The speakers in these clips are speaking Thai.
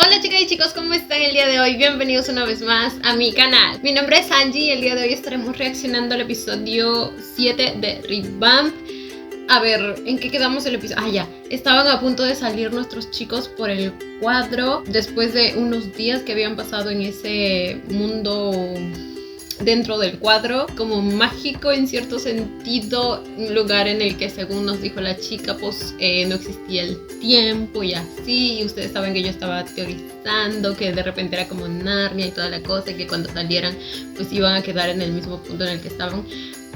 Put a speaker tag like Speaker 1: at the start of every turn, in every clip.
Speaker 1: Hola chicas y chicos, ¿cómo están el día de hoy? Bienvenidos una vez más a mi canal. Mi nombre es Angie y el día de hoy estaremos reaccionando al episodio 7 de Revamp. A ver, ¿en qué quedamos el episodio? Ah, ya, estaban a punto de salir nuestros chicos por el cuadro después de unos días que habían pasado en ese mundo dentro del cuadro, como mágico en cierto sentido, un lugar en el que según nos dijo la chica, pues no existía el tiempo y así, y ustedes saben que yo estaba teorizando que de repente era como Narnia y toda la cosa, y que cuando salieran pues iban a quedar en el mismo punto en el que estaban.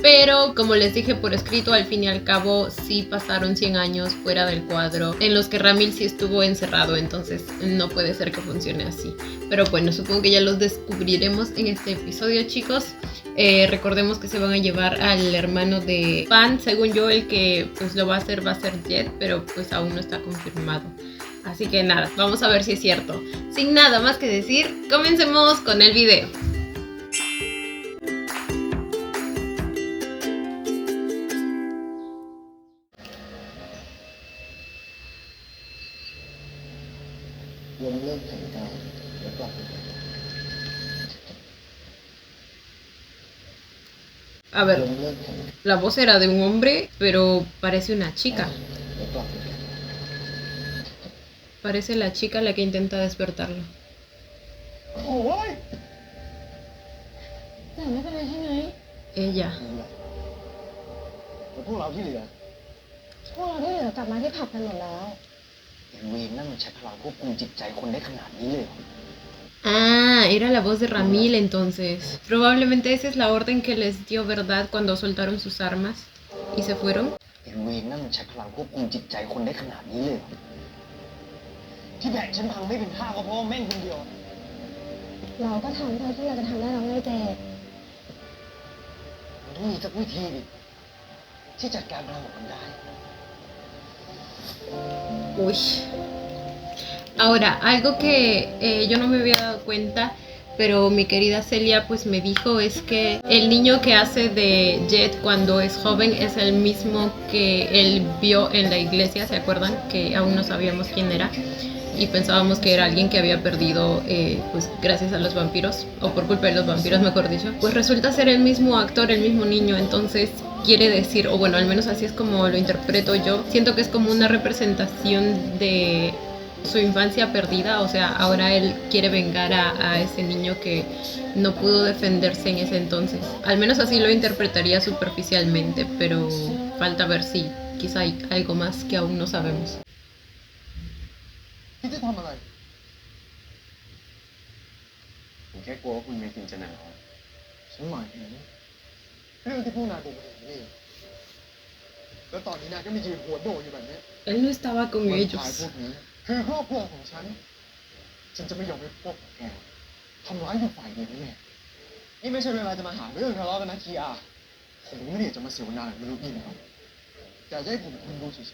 Speaker 1: Pero como les dije por escrito, al fin y al cabo sí pasaron 100 años fuera del cuadro en los que Ramil sí estuvo encerrado, entonces no puede ser que funcione así. Pero bueno, supongo que ya los descubriremos en este episodio, chicos. Recordemos que se van a llevar al hermano de Pan, según yo el que pues lo va a hacer Jet, pero pues aún no está confirmado. Así que nada, vamos a ver si es cierto. Sin nada más que decir, comencemos con el video. A ver, la voz era de un hombre, pero parece una chica. Parece la chica la que intenta despertarlo. Ella.
Speaker 2: พวกเราที่เหลือกลับมาที่ผับกันหมดแล้วไอ้เวรนั่นมันใช้พลังควบคุมจิตใจคนได้ขนาดนี้เลยเหรอ
Speaker 1: Ah, era la voz de Ramil entonces. Probablemente esa es la orden que les dio, ¿verdad? Cuando soltaron sus armas y se fueron.
Speaker 2: ไอ้เวรนั่นมันใช้พลังควบคุมจิตใจคนได้ขนาดนี้เลยเหรอที่แบกฉันพังไม่เป็นท่าก็เพราะว่าแม่งคนเดียวเราก็ทำเท่าที่เราจะทำได้แล้วไงเจมันต้องมีสักวิธีดิที่จัดการพลังของมันได้
Speaker 1: Uy. Ahora, algo que yo no me había dado cuenta, pero mi querida Celia pues me dijo, es que el niño que hace de Jet cuando es joven es el mismo que él vio en la iglesia, ¿se acuerdan? Que aún no sabíamos quién era y pensábamos que era alguien que había perdido pues gracias a los vampiros, o por culpa de los vampiros mejor dicho. Pues resulta ser el mismo actor, el mismo niño, entonces quiere decir, o bueno, al menos así es como lo interpreto yo, siento que es como una representación de su infancia perdida, o sea, ahora él quiere vengar a ese niño que no pudo defenderse en ese entonces. Al menos así lo interpretaría superficialmente, pero falta ver si quizá hay algo más que aún no sabemos.
Speaker 2: พี่จะทำอะไรผมแค่กลัวว่าคุณเมย์ทินจะหนาวฉันหมายถึงเรื่องที่พวกนายบอกมาถึงนี่แล้วตอนนี้นายก็มียืนหัวโดดอยู่แบบนี้
Speaker 1: Él no estaba con
Speaker 2: คน
Speaker 1: ellos.
Speaker 2: ชายพวกนี้คือครอบครัวของฉันจะไม่ยอมให้พวกแกทำร้ายอยู่ฝ่ายเดียวแน่นี่ไม่ใช่เวลาจะมาหาเรื่องทะเลาะกันนะคีอาผมไม่ได้อยากจะมาเสียเวลาไม่รู้อีกแล้วแต่จะให้ผมคุณดูเฉย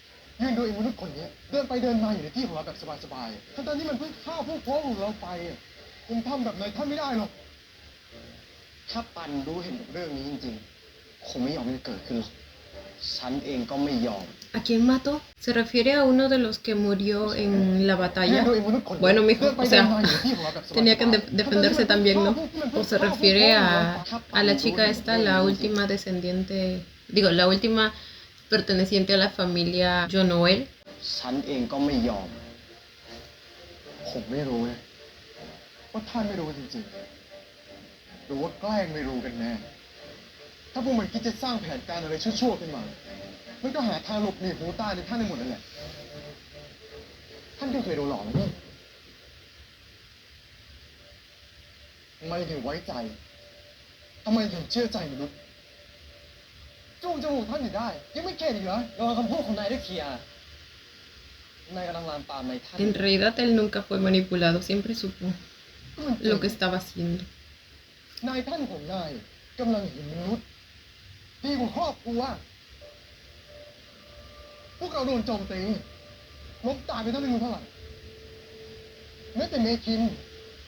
Speaker 2: ๆยืนดูไอ้มนุษย์คนนี้เดินไปเดินมาอยู่ในที่ของเราแบบสบายๆทั้งที่มันเพิ่งฆ่าพวกพ้องของเราไปผมทำแบบไหนท่านไม่ได้หรอกถ้าปันรู้เห็นกับเรื่องนี้จริงๆคงไม่ยอมให้เกิดขึ้นหรอกฉันเองก็ไม่ยอม
Speaker 1: ¿A quién mató? ¿Se refiere a uno de los que murió en la batalla? Bueno, mijo, o sea, tenía que defenderse también, ¿no? ¿O se refiere a la chica esta, la última descendiente, digo, la última perteneciente a la familia John Noel?
Speaker 2: ฉันเองก็ไม่ยอมผมไม่รู้นะว่าท่านไม่รู้จริงๆหรือว่าแกล้งไม่รู้กันแน่ถ้าพวกมันคิดจะสร้างแผนการอะไรชั่วๆขึ้นมามันก็หาทางหลบหนีหูตาในท่านในหมดนั่นแหละท่านก็เคยโดนหลอกแล้วนี่ทำไมถึงไว้ใจทำไมถึงเชื่อใจมนุษย์จูงจมูกท่านอยู่ได้ยังไม่เข็ดอีกเหรอรอคำพูดของนายได้เคลียร์นายกำลังลามปามในท่าน
Speaker 1: En realidad él nunca fue manipulado, siempre supo lo que estaba haciendo.
Speaker 2: นายท่านของนายกำลังเห็นมนุษย์ดีกว่าครอบครัวพวกเราโดนโจมตีล้มตายไปตั้งไม่รู้เท่าไหร่แม้แต่เมคิน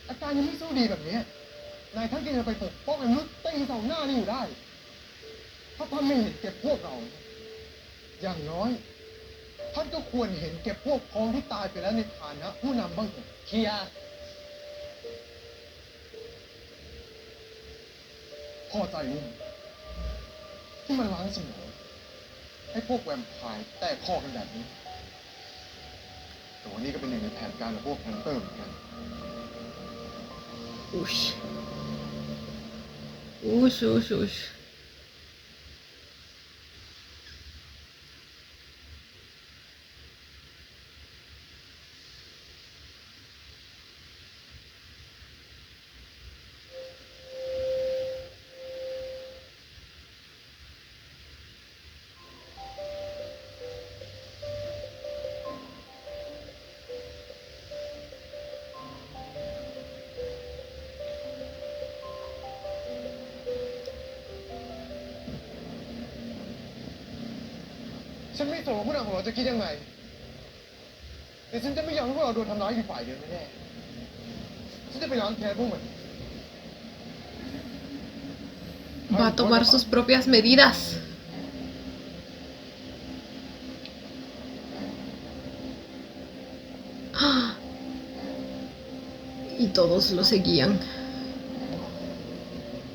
Speaker 2: อาการยังไม่สู้ดีแบบนี้นายท่านก็ยังไปปกป้องมนุษย์ตีเสาหน้านี่อยู่ได้ถ้าท่านไม่เห็นเก็บพวกเราอย่างน้อยท ท่านก็ควรเห็นแก่พวกพ้องที่ตายไปแล้วในฐานะผู้นำบ้างเถอะเคียร์พอใจหรือยังที่มันล้างสมองให้พวกแวมไพร์แตกคอกันแบบนี้แต่วันนี้ก็เป็นหนึ่งในแผนการของพวกแพนเตอร์เหมือนกัน
Speaker 1: Ush. Ush, ush, ush.
Speaker 2: ฉันไม่สนว่าผู้นำของเราจะคิดยังไงแต่ฉันจะไม่ยอมให้พวกเราโดนทำร้ายอยู่ฝ่ายเดียวแน่ๆฉันจะไปล้างแค้นพวกมัน
Speaker 1: Va a tomar sus propias medidas. Y todos lo seguían.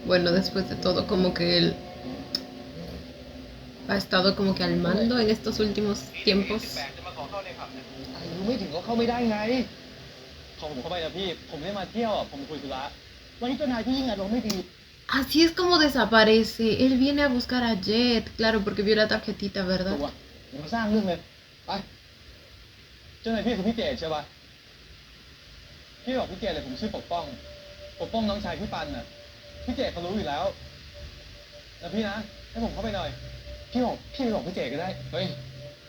Speaker 1: Bueno, después de todo, como que él ha estado como que al mando en estos últimos tiempos.
Speaker 2: รู้ไม่ถึงก็เข้าไม่ได้ไงของผมเข้าไปนะพี่ผมไม่ได้มาเที่ยวผมคุยธุระวันนี้เจ้านายที่ยิ่งอารมณ์ไม่ดี
Speaker 1: Así es como desaparece. Él viene a buscar a Jet, claro, porque vio la tarjetita,
Speaker 2: ตัว
Speaker 1: ¿verdad?
Speaker 2: อย่ามาสร้างเรื่องเลยไปเจ้านายพี่คือพี่เจดใช่ปะพี่บอกพี่เจดเลยผมชื่อปกป้องน้องชายพี่ปันน่ะพี่เจดเขารู้อยู่แล้วนะพี่นะให้ผมเข้าไปหน่อยพี่บอกพี่เจดก็ได้เฮ้ย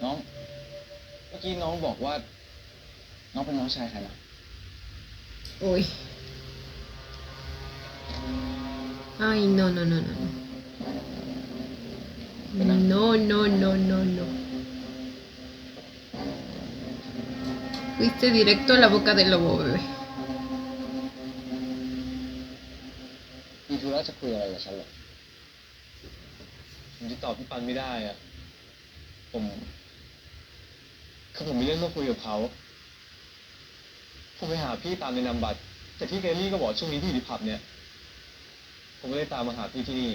Speaker 2: น้องเมื่อกี้น้องบอกว่าน้องเป็นน้องชายใครนะ
Speaker 1: Uy. Ay, no, no, no, no. No, no, no, no, no. Fuiste directo a la boca del lobo, bebé.
Speaker 2: มีธุระจะคุยอะไรกับฉันเหรอผมจะตอบพี่ปันไม่ได้อะผมมีเรื่องต้องคุยกับเขาผมไปหาพี่ตามในนามบัตรแต่พี่เกลลี่ก็บอกช่วงนี้พี่อยู่ที่ผับเนี่ยผมก็เลยตามมาหาพี่ที่นี่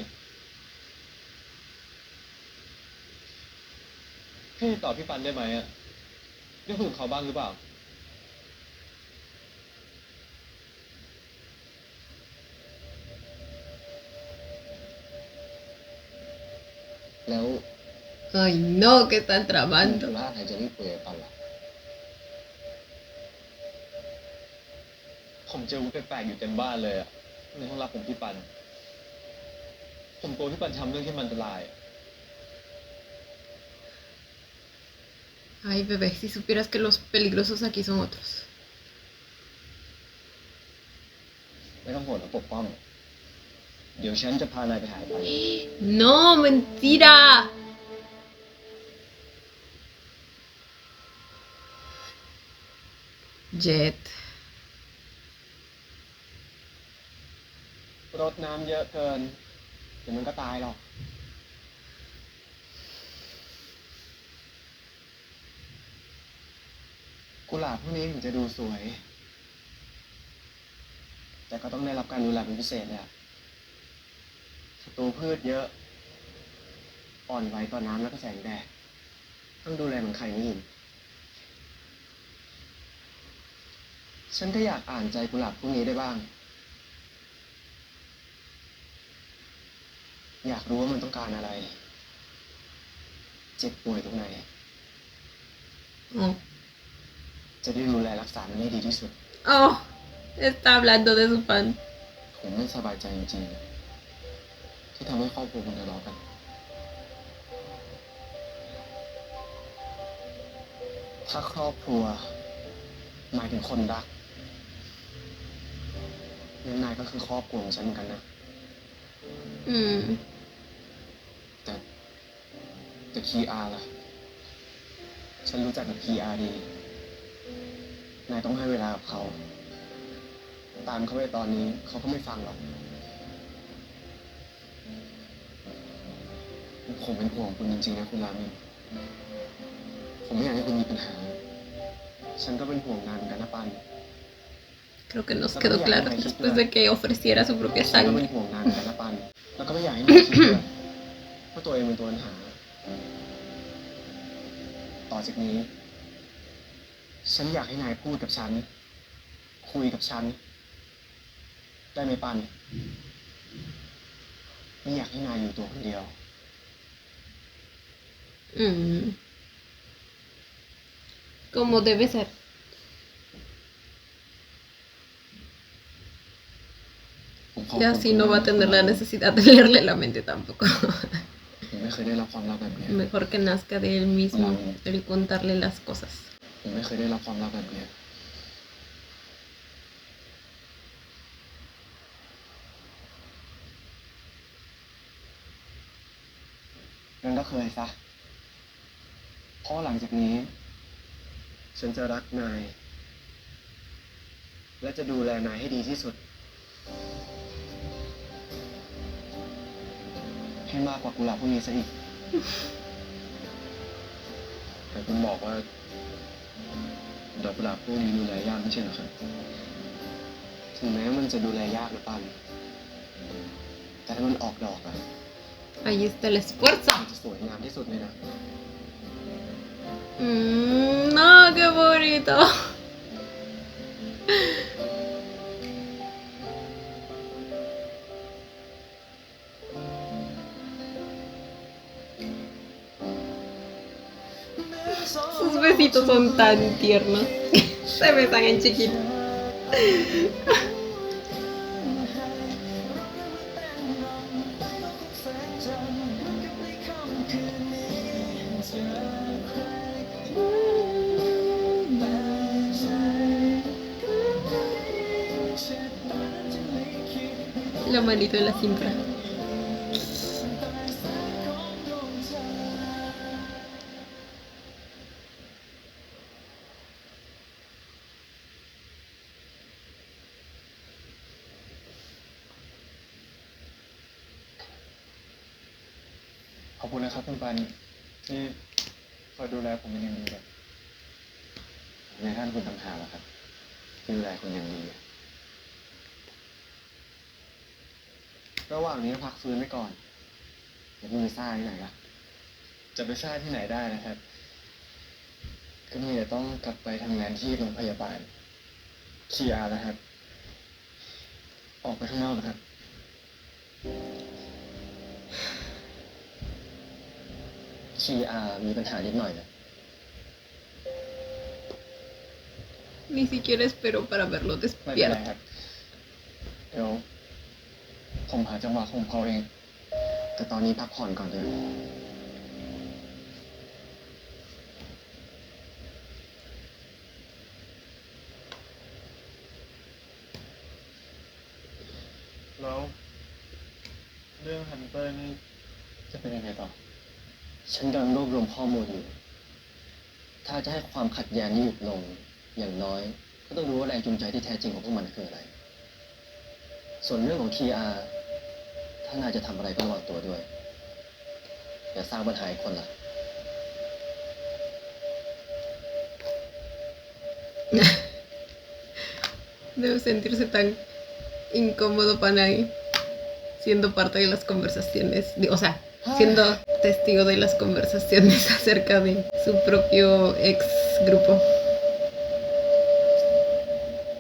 Speaker 2: พี่ตอบพี่ปันได้ไหมอะได้คุยกับเขาบ้างหรือเปล่าแล้ว
Speaker 1: Ay, no, que están
Speaker 2: ธุ
Speaker 1: tramando.
Speaker 2: ระอะไรจะรีบคุยกับปันล่ะผมเจอวุ้นแปลกๆอยู่เต็มบ้านเลยอะในห้องรับผมพี่ปันผมกลัวพี่ปันทำเรื่องที่มันอันตราย
Speaker 1: Ay, bebé, si supieras que los peligrosos aquí son otros.
Speaker 2: ไม่ต้องห่วงนะปกป้องเดี๋ยวฉันจะพานายไปหาปัน
Speaker 1: No, mentira. Jet.
Speaker 2: รดน้ำเยอะเกินเดี๋ยวมันก็ตายหรอกกุหลาบพวกนี้ถึงจะดูสวย แต่ก็ต้องได้รับการดูแลเป็นพิเศษเลยอะศัตรูพืชเยอะ อ่อนไหวต่อน้ำแล้วก็แสงแดดต้องดูแลเหมือนไข่ไม่หินฉันก็อยากอ่านใจกุหลาบพวกนี้ได้บ้าง อยากรู้ว่ามันต้องการอะไร เจ็บป่วยตรงไหน
Speaker 1: Oh.
Speaker 2: จะได้ดูแลรักษามันให้ดีที่สุด
Speaker 1: Oh, está hablando de su pan.
Speaker 2: ผมไม่สบายใจจริงๆที่ทำให้ครอบครัวคุณทะเลาะกัน ถ้าครอบครัวหมายถึงคนรักงั้นนายก็คือครอบครัวของฉันเหมือนกันนะ
Speaker 1: Mm.
Speaker 2: แต่คีอาร์ล่ะ ฉันรู้จักกับคีอาร์ดี นายต้องให้เวลากับเขา ตามเขาไปตอนนี้เขาก็ไม่ฟังหรอก ผมเป็นห่วงคุณจริงๆนะคุณรามิน ผมไม่อยากให้คุณมีปัญหา ฉันก็เป็นห่วงงานเหมือนกันนะปัน
Speaker 1: Creo que nos quedó claro después de que ofreciera su propia
Speaker 2: ฉันก็เป็น
Speaker 1: sangre.
Speaker 2: ห่วงงานเหมือนกันนะปัน แล้วก็ไม่อยากให้นายคิดด้วยว่าตัวเองเป็นตัวปัญหา ต่อจากนี้ ฉันอยากให้นายพูดกับฉัน คุยกับฉัน ได้ไหมปัน ไม่อยากให้นายอยู่ตัวคนเดียว
Speaker 1: Como debe ser.
Speaker 2: ผมขอ
Speaker 1: Y así no va a tener la necesidad de leerle la mente tampoco.
Speaker 2: ผมไม่เคยได้รับความรักแบบนี้
Speaker 1: Mejor que nazca de él mismo el contarle las cosas.
Speaker 2: ผมไม่เคยได้รับความรักแบบนี้งั้นก็เคยซะ เพราะหลังจากนี้ ฉันจะรักนาย และจะดูแลนายให้ดีที่สุด ให้มากกว่ากุหลาบพวกนี้ซะอีก แต่คุณบอกว่าดอกกุหลาบพวกนี้ดูแลยากไม่ใช่เหรอครับ ถึงแม้มันจะดูแลยากนะปัน แต่ถ้ามันออกดอกอะ
Speaker 1: Ahí está el esfuerzo.
Speaker 2: มันจะสวยงามที่สุดเลยนะ
Speaker 1: No, qué bonito. Sus besitos son tan tiernos. Se besan en chiquito. La manito en la cintura.
Speaker 2: ขอบคุณนะครับคุณปันที่คอยดูแลผมเป็นอย่างดีแบบในท่านคุณต่างหากแล้วครับที่ดูแลคุณอย่างดีระหว่างนี้พักฟื้นไว้ก่อนอย่าเพิ่งไปซ่าที่ไหนล่ะจะไปซ่าที่ไหนได้นะครับก็มีแต่ต้องกลับไปทำงานที่โรงพยาบาลคีอาร์นะครับออกไปข้างนอกนะครับคีอาร์มีปัญหานิดหน่อยนะ
Speaker 1: Ni siquiera espero para verlo
Speaker 2: ไม่เป็นไร
Speaker 1: despierto.
Speaker 2: ครับเดี๋ยวผมหาจังหวะของเขาเอง แต่ตอนนี้พักผ่อนก่อนเถอะแล้วเรื่องฮันเตอร์นี่จะเป็นยังไงต่อ ฉันกำลังรวบรวมข้อมูลอยู่ ถ้าจะให้ความขัดแย้งนี้หยุดลง อย่างน้อย ก็ต้องรู้ว่าแรงจูงใจที่แท้จริงของพวกมันคืออะไร ส่วนเรื่องของ TR ถ้านายจะทำอะไรก็ระวังตัวด้วย อย่าสร้างปัญหาให้คนละ
Speaker 1: Debe sentirse tan incómodo para ahí, siendo parte de las conversaciones, o sea, siendo testigo de las conversaciones acerca de su propio ex grupo.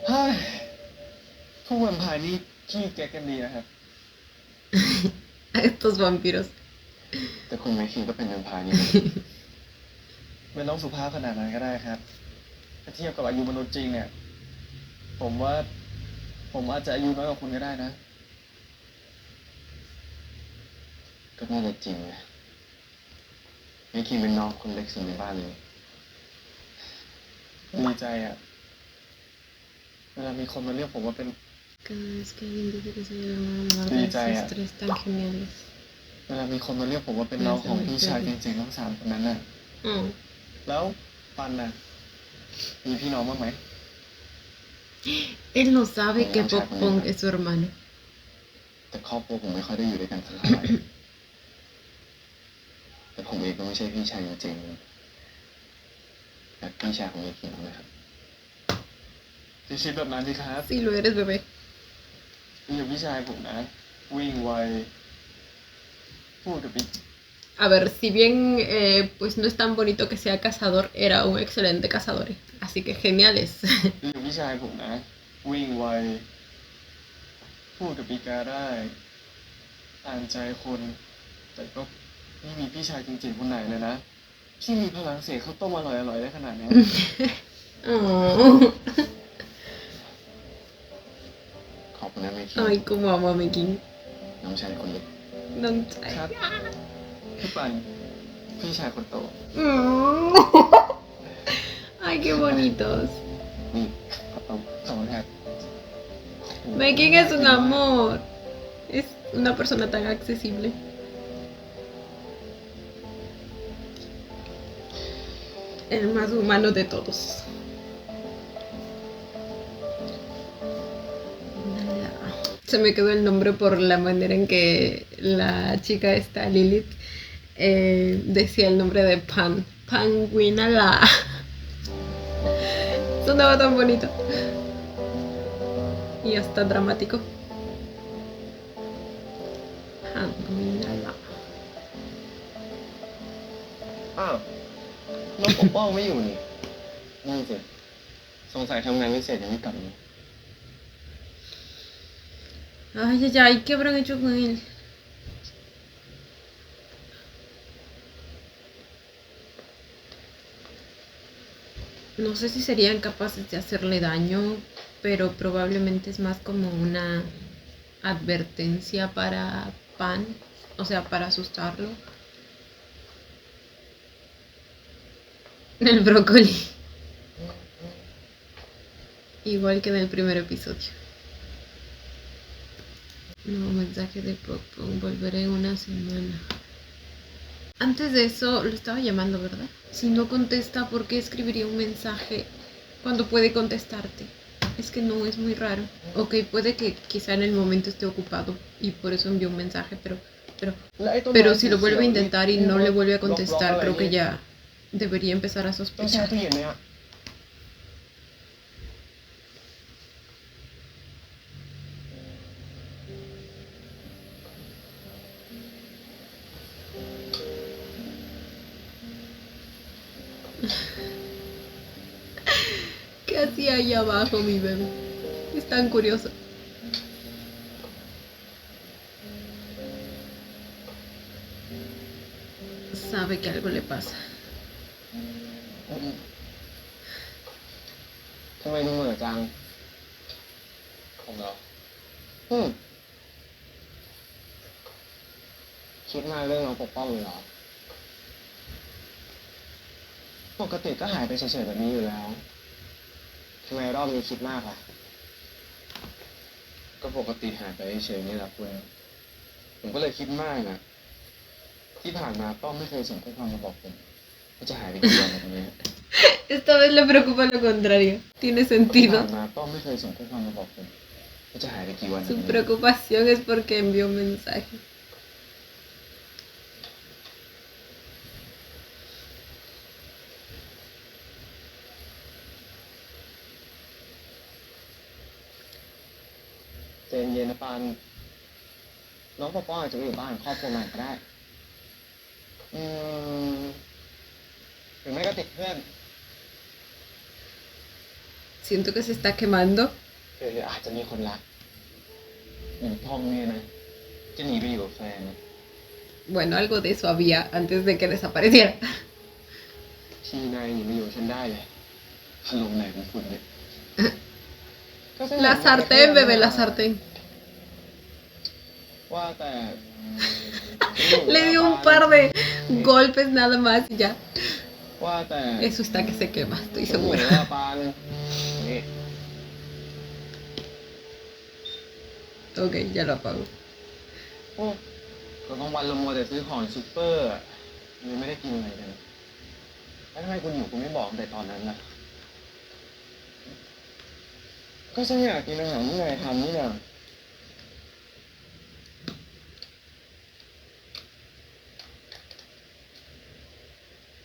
Speaker 2: เฮ้ยพวกแวมไพร์นี่ขี้แกกันดีนะครับ
Speaker 1: A estos vampiros.
Speaker 2: แต่คุณไม่คิดก็เป็นแวมไพร์นี่ ไม่ต้องสุภาพขนาดนั้นก็ได้ครับ ถ้าเทียบกับอายุมนุษย์จริงเนี่ย ผมว่า ผมอาจจะอายุน้อยกว่าคุณก็ได้นะ ก็น่าจะจริงนะไม่คิดเป็นน้องคนเล็กสุดในบ้านเลยดีใจอ่ะ เวลามีคนมาเรียกผมว่าเป็น
Speaker 1: Cada vez que alguien dice que soy el hermano menor de
Speaker 2: Sí, ya, ya.
Speaker 1: esos tres tan geniales.
Speaker 2: เวลามีคนมาเรียกผมว่าเป็นน้องของพี่ชายจริงๆทั้งสามคนนั้นน่ะ แล้วปันน่ะ มีพี่น้องบ้างไหม
Speaker 1: Él no sabe que Pop Pong es su hermano.
Speaker 2: แต่ครอบครัวผมไม่ค่อยได้อยู่ด้วยกันสักเท่าไหร่ แต่ผมเองก็ไม่ใช่พี่ชายจริง แบบพี่ชายของยายคิมนะครับจะคิดแบบนั้นสิครับ
Speaker 1: Si lo eres, bebé.
Speaker 2: อยู่พี่ชายผมนะ วิ่งไวพูดกับพี่
Speaker 1: A ver, si bien pues no es tan bonito que sea cazador, era un excelente cazador. Así que geniales.
Speaker 2: อยู่พี่ชายผมนะ วิ่งไวพูดกับปีกาได้อ่านใจคนแต่ก็ไม่มีพี่ชายจริงๆคนไหนเลยนะที่มีพลังเสกข้าวต้มอร่อยๆได้ขนาดนี้
Speaker 1: Oh.
Speaker 2: ขอบคุณนะเมคิ
Speaker 1: Ay, como amo a Mekin.
Speaker 2: น้องชายคนเล็ก
Speaker 1: No
Speaker 2: ครับพี่ปันพี่ชายคนโต
Speaker 1: Mm. Ay, qué bonitos.
Speaker 2: นี่ข้าวต้มขอบคุณครับ
Speaker 1: Mekin es un amor. Es una persona tan accesible. El más humano de todos. Se me quedó el nombre por la manera en que la chica esta, Lilith, decía el nombre de Pan. Panguinala. Sonaba tan bonito. Y hasta dramático. Panguinala.
Speaker 2: อ้าวน้องปกป้องไม่อยู่นี่นั่นสิสงสัยทำงานพิเศษยังไม่กลับมา
Speaker 1: Ay, ay, ay, ¿qué habrán hecho con él? No sé si serían capaces de hacerle daño, pero probablemente es más como una advertencia para Pan, o sea, para asustarlo. El brócoli. Igual que en el primer episodio. Nuevo mensaje de Pokpon, volveré en una semana. Antes de eso lo estaba llamando, ¿verdad? Si no contesta, ¿por qué escribiría un mensaje cuando puede contestarte? Es que no, es muy raro. Ok, puede que quizá en el momento esté ocupado y por eso envió un mensaje, pero si lo vuelve a intentar y no le vuelve a contestar, creo que ya debería empezar a
Speaker 2: ต้องแช่
Speaker 1: sospechar.
Speaker 2: ตู้เย็นไหมอ่ะ
Speaker 1: ¿Qué hacía ahí abajo mi bebé? Es tan curioso. Sabe que algo le pasa.
Speaker 2: ทำไมดูเหม่อจังผมเหรอคิดมากเรื่องน้องปกป้องเลยเหรอปกติก็หายไปเฉยๆแบบนี้อยู่แล้วทำไมรอบนี้คิดมากล่ะก็ปกติหายไปเฉยๆนี่แหละคุณผมก็เลยคิดมากนะที่ผ่านมาป้อมไม่เคยส่งข้อความมาบอกผมว่าจะหายไปกี่วันแบบนี้
Speaker 1: Esta vez le preocupa lo contrario. Tiene
Speaker 2: ที่
Speaker 1: sentido.
Speaker 2: ผ่านมาป้อมไม่เคยส่งข้อความมาบอกผมว่าจะหายไปกี่วันแบบ
Speaker 1: Su
Speaker 2: นี้
Speaker 1: preocupación es porque envió un mensaje.
Speaker 2: ใจเย็นๆนะปานน้องปกป้องอาจจะไปอยู่บ้านกับครอบครัวใหม่ก็ได้หรือไม่ก็ติดเพื่อน
Speaker 1: Siento que se está quemando.
Speaker 2: หรืออาจจะมีคนรักอย่างทอมเนี่ยนะจะหนีไปอยู่กับแฟน
Speaker 1: Bueno, algo de eso había antes de que desapareciera.
Speaker 2: ทีนายหนีมาอยู่กับฉันได้เลยอารมณ์ไหนของคุณเนี่ย
Speaker 1: La sartén, bebé, la sartén.
Speaker 2: ว่าแต่
Speaker 1: Le dio un par de golpes nada más y ya.
Speaker 2: ว่าแต่
Speaker 1: Eso está que se quema, estoy
Speaker 2: หนู
Speaker 1: segura.
Speaker 2: ว่าปานนี่
Speaker 1: Ok, ya lo apago.
Speaker 2: โอ้ก็กลางวันเรามัวแต่ซื้อของในซูเปอร์อะเลยไม่ได้กินอะไรกันแล้วทำไมคุณอยู่คุณไม่บอกตั้งแต่ตอนนั้นล่ะก็ฉันอยากกินอาหารที่นายทำนี่นะ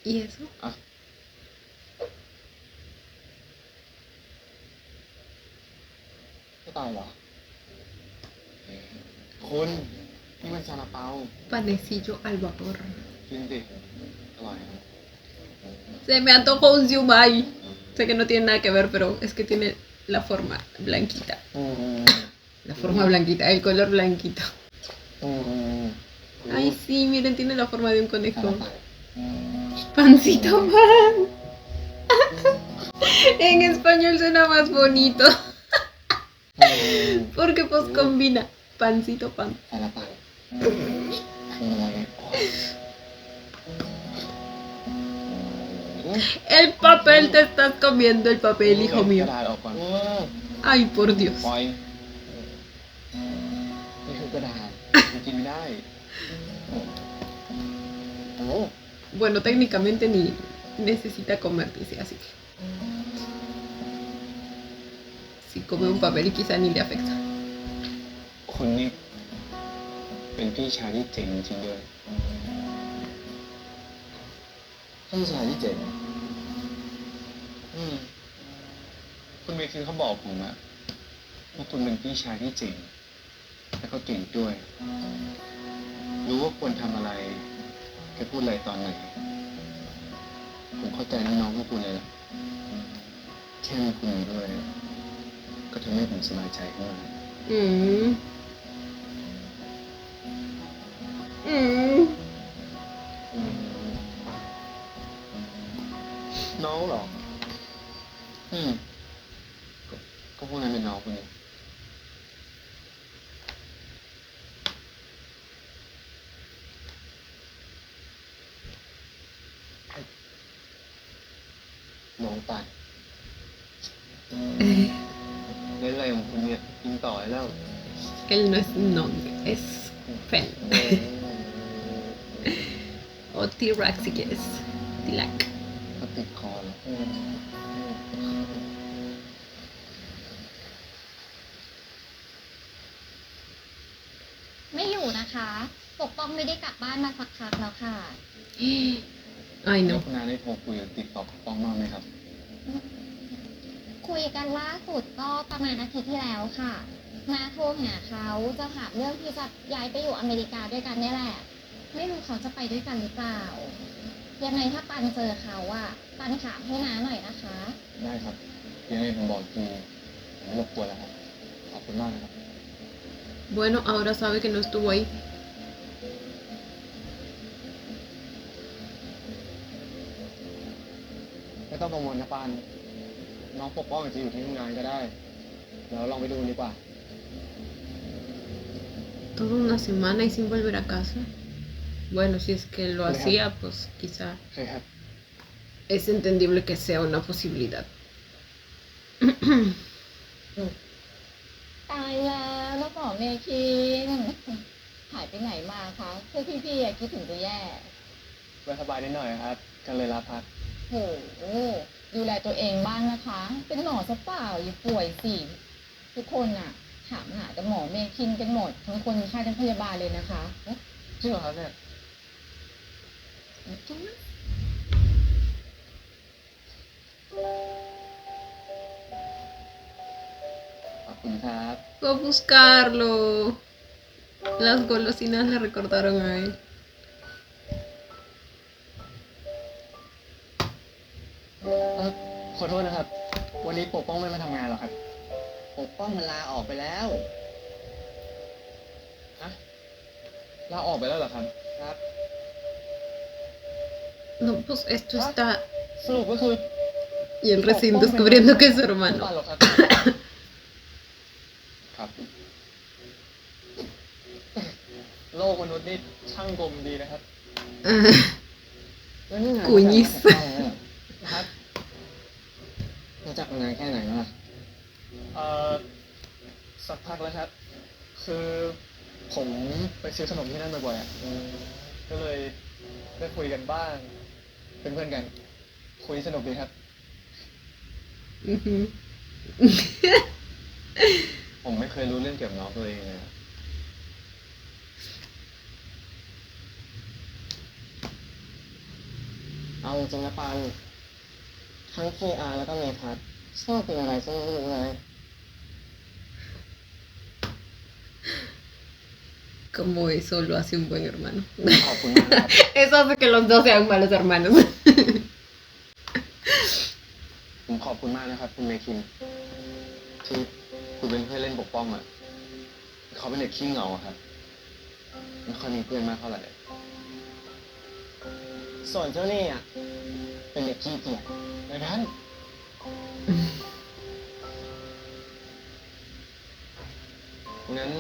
Speaker 1: ¿Y eso?
Speaker 2: ตายเหรอคุณนี่มันซาลาเปา
Speaker 1: Panecillo al vapor.
Speaker 2: กินดิอร่อยนะ
Speaker 1: Se me antojó un siumai. Sé que no tiene nada que ver, pero es que tiene la forma blanquita.
Speaker 2: อืม
Speaker 1: La forma blanquita, el color blanquito.
Speaker 2: อืม
Speaker 1: Ay, sí, miren, tiene la forma de un
Speaker 2: ซาลา
Speaker 1: conejo.
Speaker 2: เปา
Speaker 1: Pancito pan. En español suena más bonito.
Speaker 2: อืม
Speaker 1: Porque pues combina pancito pan.
Speaker 2: ซาลาเปาคืออะไรอืม
Speaker 1: El papel te estás comiendo el papel, hijo
Speaker 2: กระ
Speaker 1: mío.
Speaker 2: ดาษออกก่อน
Speaker 1: Ay, por Dios.
Speaker 2: ปล่อยนี่คือกระดาษมันกินไม่ได้โอ้
Speaker 1: Bueno, técnicamente ni necesita comer, dice, así que si come un papel quizá ni le afecta.
Speaker 2: คุณนี่เป็นพี่ชายที่เจ๋งจริงด้วยพี่ชายที่เจ๋งคุณเมย์คือเขาบอกผมอะว่าคุณเป็นพี่ชายที่เจ๋งแล้วก็เก่งด้วย รู้ว่าควรทำอะไรแกพูดอะไรตอนไหน ผมเข้าใจน้องๆพวกคุณเลยล่ะแค่มีคุณอยู่ด้วย ก็ทำให้ผมสบายใจขึ้นมา
Speaker 1: Mm. Mm.
Speaker 2: น้องเหรอ ก็พวกนั้นเป็นน้องคุณนี่น้องตันเล่นอะไรของคุณเนี่ยกินต่อแล้ว
Speaker 1: Él no es Nong, es Fen. O T-Rex si quieres. Tilac.
Speaker 2: ก็ติดคอแล้ว
Speaker 3: ไม่อยู่นะคะ ปกป้องไม่ได้กลับบ้านมาสักพักแล้วค่ะ
Speaker 1: Ay,
Speaker 2: แล้ว
Speaker 1: no.
Speaker 2: คุณนาได้โทรคุยกับติดต่อกับป้องมากไหมครับ
Speaker 3: คุยกันล่าสุดก็ประมาณอาทิตย์ที่แล้วค่ะนาโทรหาเขาจะถามเรื่องที่จะย้ายไปอยู่อเมริกาด้วยกันเนี่ยแหละ ไม่รู้เขาจะไปด้วยกันหรือเปล่า ยังไงถ้าปันเจอเขาอะปันถามให้น้าหน่อยนะคะ
Speaker 2: ได้ครับยังไงผมบอกทีผมไม่รบกวนแล้วครับ ขอบคุณมากนะครับ
Speaker 1: Bueno, ahora sabe que no estuvo ahí.
Speaker 2: ไม่ต้องกังวลนะปานน้องปกป้องอาจจะอยู่ที่ทำงานก็ได้ เดี๋ยวลองไปดูดีกว่า
Speaker 1: Toda una semana y sin volver a casa. Bueno, si es que lo
Speaker 2: Lejos.
Speaker 1: hacía, pues quizá
Speaker 2: โอเคครับ
Speaker 1: es entendible que sea una posibilidad.
Speaker 3: ตายแล้วแล้วหมอเมคินหายไปไหนมาคะเพื่อพี่ๆคิดถึงจะแย่
Speaker 2: ไม่สบายนิดหน่อยครับก็เลยลาพัก
Speaker 3: โหดูแลตัวเองบ้างนะคะ เป็นหมอซะเปล่าอย่าป่วยสิ ทุกคนอะถามหาแต่หมอเมคินกันหมด ทั้งคนไข้ทั้งพยาบาลเลยนะคะ
Speaker 2: จริงเหรอครับเนี่ย ขอบคุณครับ
Speaker 1: Fue a buscarlo. Las golosinas le recordaron a él.
Speaker 2: ขอโทษนะครับ วันนี้ปกป้องไม่มาทำงานหรอครับ ปกป้องมันลาออกไปแล้วฮะลาออกไปแล้วเหรอครับ ครับ
Speaker 1: No, pues esto está.
Speaker 2: สรุปก็คือ
Speaker 1: Y él recién descubriendo que es su
Speaker 2: ปัน
Speaker 1: hermano.
Speaker 2: เหรอครับ ครับ โลกมนุษย์นี่ช่างกลมดีนะครับ
Speaker 1: Cuñiz.
Speaker 2: ครับรู้จักมานานแค่ไหนแล้วล่ะสักพักแล้วครับ คือผมไปซื้อขนมที่นั่นบ่อยๆอ่ะก็เลยได้คุยกันบ้าง เป็นเพื่อนกัน คุยสนุกดีครับ
Speaker 1: Ujú.
Speaker 2: ผมไม่เคยรู้เรื่องเกี่ยวกับน้องตัวเองเลยอะเอาจริงนะปันทั้งพี่อาร์แล้วก็เมทัศน์ชอบเป็นอะไรก็ไม่รู้เลย
Speaker 1: Como eso lo hace un buen hermano.
Speaker 2: ขอบคุณมากนะครับ
Speaker 1: Eso hace que los dos sean malos hermanos.
Speaker 2: ผมขอบคุณมากนะครับ คุณเมคิน ที่คุณเป็นเพื่อนเล่นปกป้องอ่ะ เขาเป็นเด็กขี้เหงาอะครับไม่ค่อยมีเพื่อนมากเท่าไหร่ ส่วนเจ้านี่อ่ะ เป็นเด็กขี้เกียจในนั้นงั้น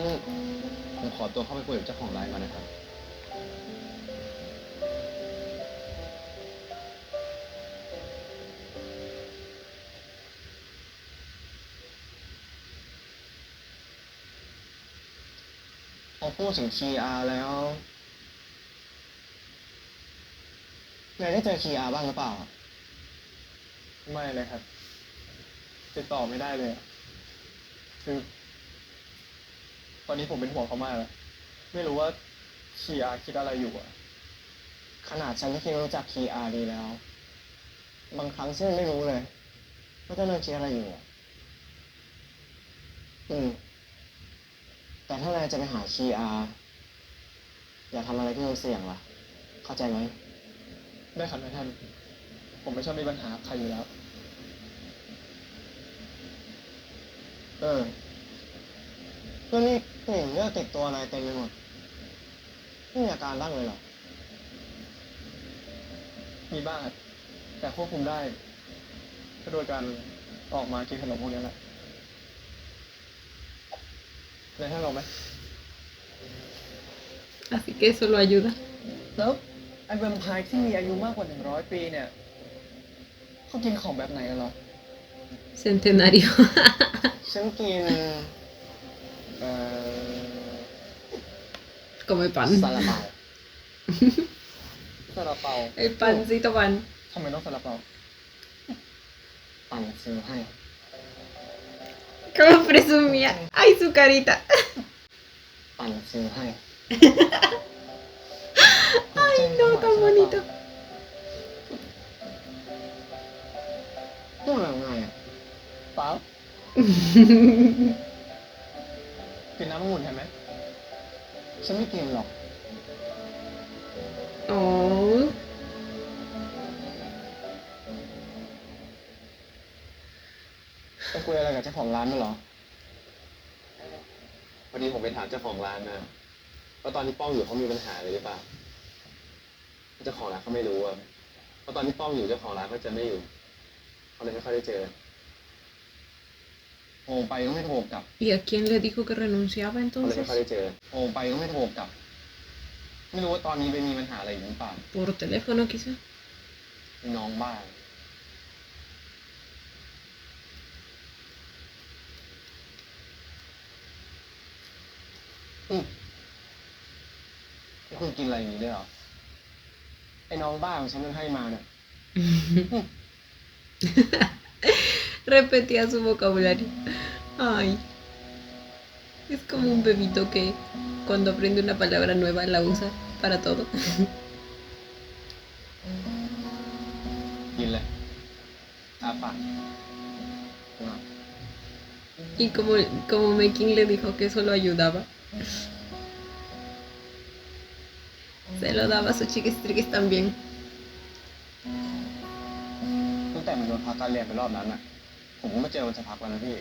Speaker 2: ผมขอตัวเข้าไปคุยกับเจ้าของร้านก่อนนะครับ พอพูดถึง KR แล้วนายได้เจอ KR บ้างหรือเปล่า ไม่เลยครับ ติดต่อไม่ได้เลย คือตอนนี้ผมเป็นห่วงเขามากแล้วไม่รู้ว่า KR คิดอะไรอยู่อ่ะ ขนาดฉันที่คิดรู้จัก KR ดีแล้ว บางครั้งฉันไม่รู้เลยว่าเจ้านายคิดอะไรอยู่อ่ะแต่ถ้านายจะไปหา KR อย่าทำอะไรที่มันเสี่ยงล่ะ เข้าใจไหม ได้ครับนายท่าน ผมไม่ชอบมีปัญหาใครอยู่แล้ว ก็นี่กลิ่นเลือดติดตัวนายเต็มไปหมดไม่มีอาการบ้างเลยเหรอ มีบ้างครับแต่ควบคุมได้ก็โดยการออกมากินขนมพวกนี้แหละนายท่านลองไหม
Speaker 1: Así que eso lo ayuda.
Speaker 2: แล้วไอ้แวมไพร์ที่มีอายุมากกว่า100 ปีเนี่ยเขากินของแบบไหนกันเหรอ
Speaker 1: Centenario.
Speaker 2: ฉันกินเอ่อ
Speaker 1: Come pan.
Speaker 2: ซาลาเปา ซาลาเปา
Speaker 1: El pancito pan.
Speaker 2: ทำไมต้องซาลาเปาปั่นซื้อให้
Speaker 1: Como presumía. Ay, su carita.
Speaker 2: ปั่นซื้อให้
Speaker 1: Ay, no, tan bonito.
Speaker 2: พูดอะไรไงอ่ะเปล่า กินน้ำองุ่นใช่ไหมฉันไม่กินหรอก
Speaker 1: Oh.
Speaker 2: ไปคุยอะไรกับเจ้าของร้านมั้ยเหรอ พอดีผมไปถามเจ้าของร้านนะว่าตอนที่ป้องอยู่เขามีปัญหาอะไรหรือเปล่า เจ้าของร้านเขาไม่รู้อะเพราะตอนที่ป้องอยู่เจ้าของร้านก็จะไม่อยู่เขาเลยไม่ค่อยได้เจอโทรไปก็ไม่โทรกลับ
Speaker 1: ¿Y a quién le dijo que renunciaba
Speaker 2: เขาเลยไม่
Speaker 1: entonces?
Speaker 2: ค่อยได้เจอโทรไปก็ไม่โทรกลับ ไม่รู้ว่าตอนนี้ไปมีปัญหาอะไรอยู่หรือเปล่า
Speaker 1: Por teléfono quizá.
Speaker 2: น้องบ้านี่คุณกินอะไรอย่างนี้ด้วยเหรอ ไอ้น้องบ้าของฉันมันให้มาเนี่ย
Speaker 1: Repetía su vocabulario. Ay. Es como un bebito que cuando aprende una palabra nueva la usa para todo.
Speaker 2: กินเลยอาปาก
Speaker 1: Y como Mekin le dijo que eso lo ayudaba, se lo daba a su chiquistriquis también.
Speaker 2: ตั้งแต่มันโดนพักการเรียนไปรอบนั้นน่ะ ผมก็มาเจอมันสักพักแล้วนะพี่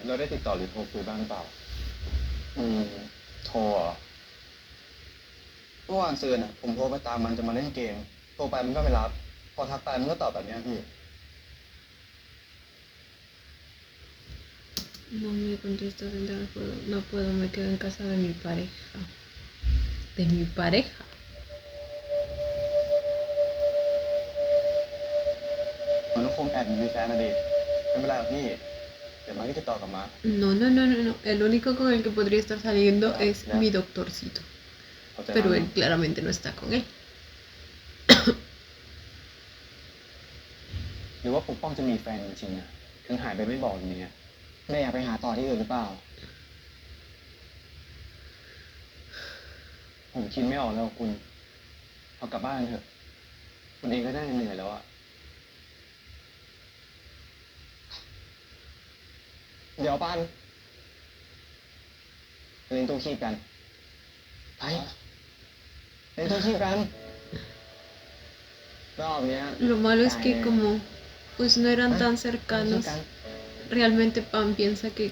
Speaker 2: เราได้ติดต่อหรือโทรคุยบ้างหรือเปล่า โทรเหรอเมื่อวานซืนน่ะ ผมโทรไปตามมันจะมาเล่นเกม โทรไปมันก็ไม่รับ พอทักไปมันก็ตอบแบบเนี้ยพี่
Speaker 1: No me contestas el teléfono, no puedo, me quedo en casa de mi pareja. ¿De mi pareja?
Speaker 2: มันก็คงแอบมีแฟนนะดิไม่เป็นไรหรอกพี่ เดี๋ยวมันก็ติดต่อกลับมา
Speaker 1: No, no, no, no, no. El único con el que podría estar saliendo es
Speaker 2: Ya.
Speaker 1: mi doctorcito.
Speaker 2: เข้าใจ
Speaker 1: Pero
Speaker 2: มั้ย
Speaker 1: él claramente no está con él.
Speaker 2: หรือว่าปกป้องจะมีแฟนจริงๆอ่ะถึงหายไปไม่บอกอย่างเงี้ยแม่อยากไปหาต่อที่อื่นหรือเปล่า ผมคิดไม่ออกแล้วคุณเอากลับบ้านเถอะ คุณเองก็ได้เหนื่อยแล้วอ่ะ เดี๋ยวปันเล่นตู้คีบกัน ไปเป็นตัวชื่อกันรอบเนี้ย
Speaker 1: Lo malo es que como pues no eran tan
Speaker 2: ชื่อ
Speaker 1: cercanos,
Speaker 2: กัน
Speaker 1: realmente Pam piensa que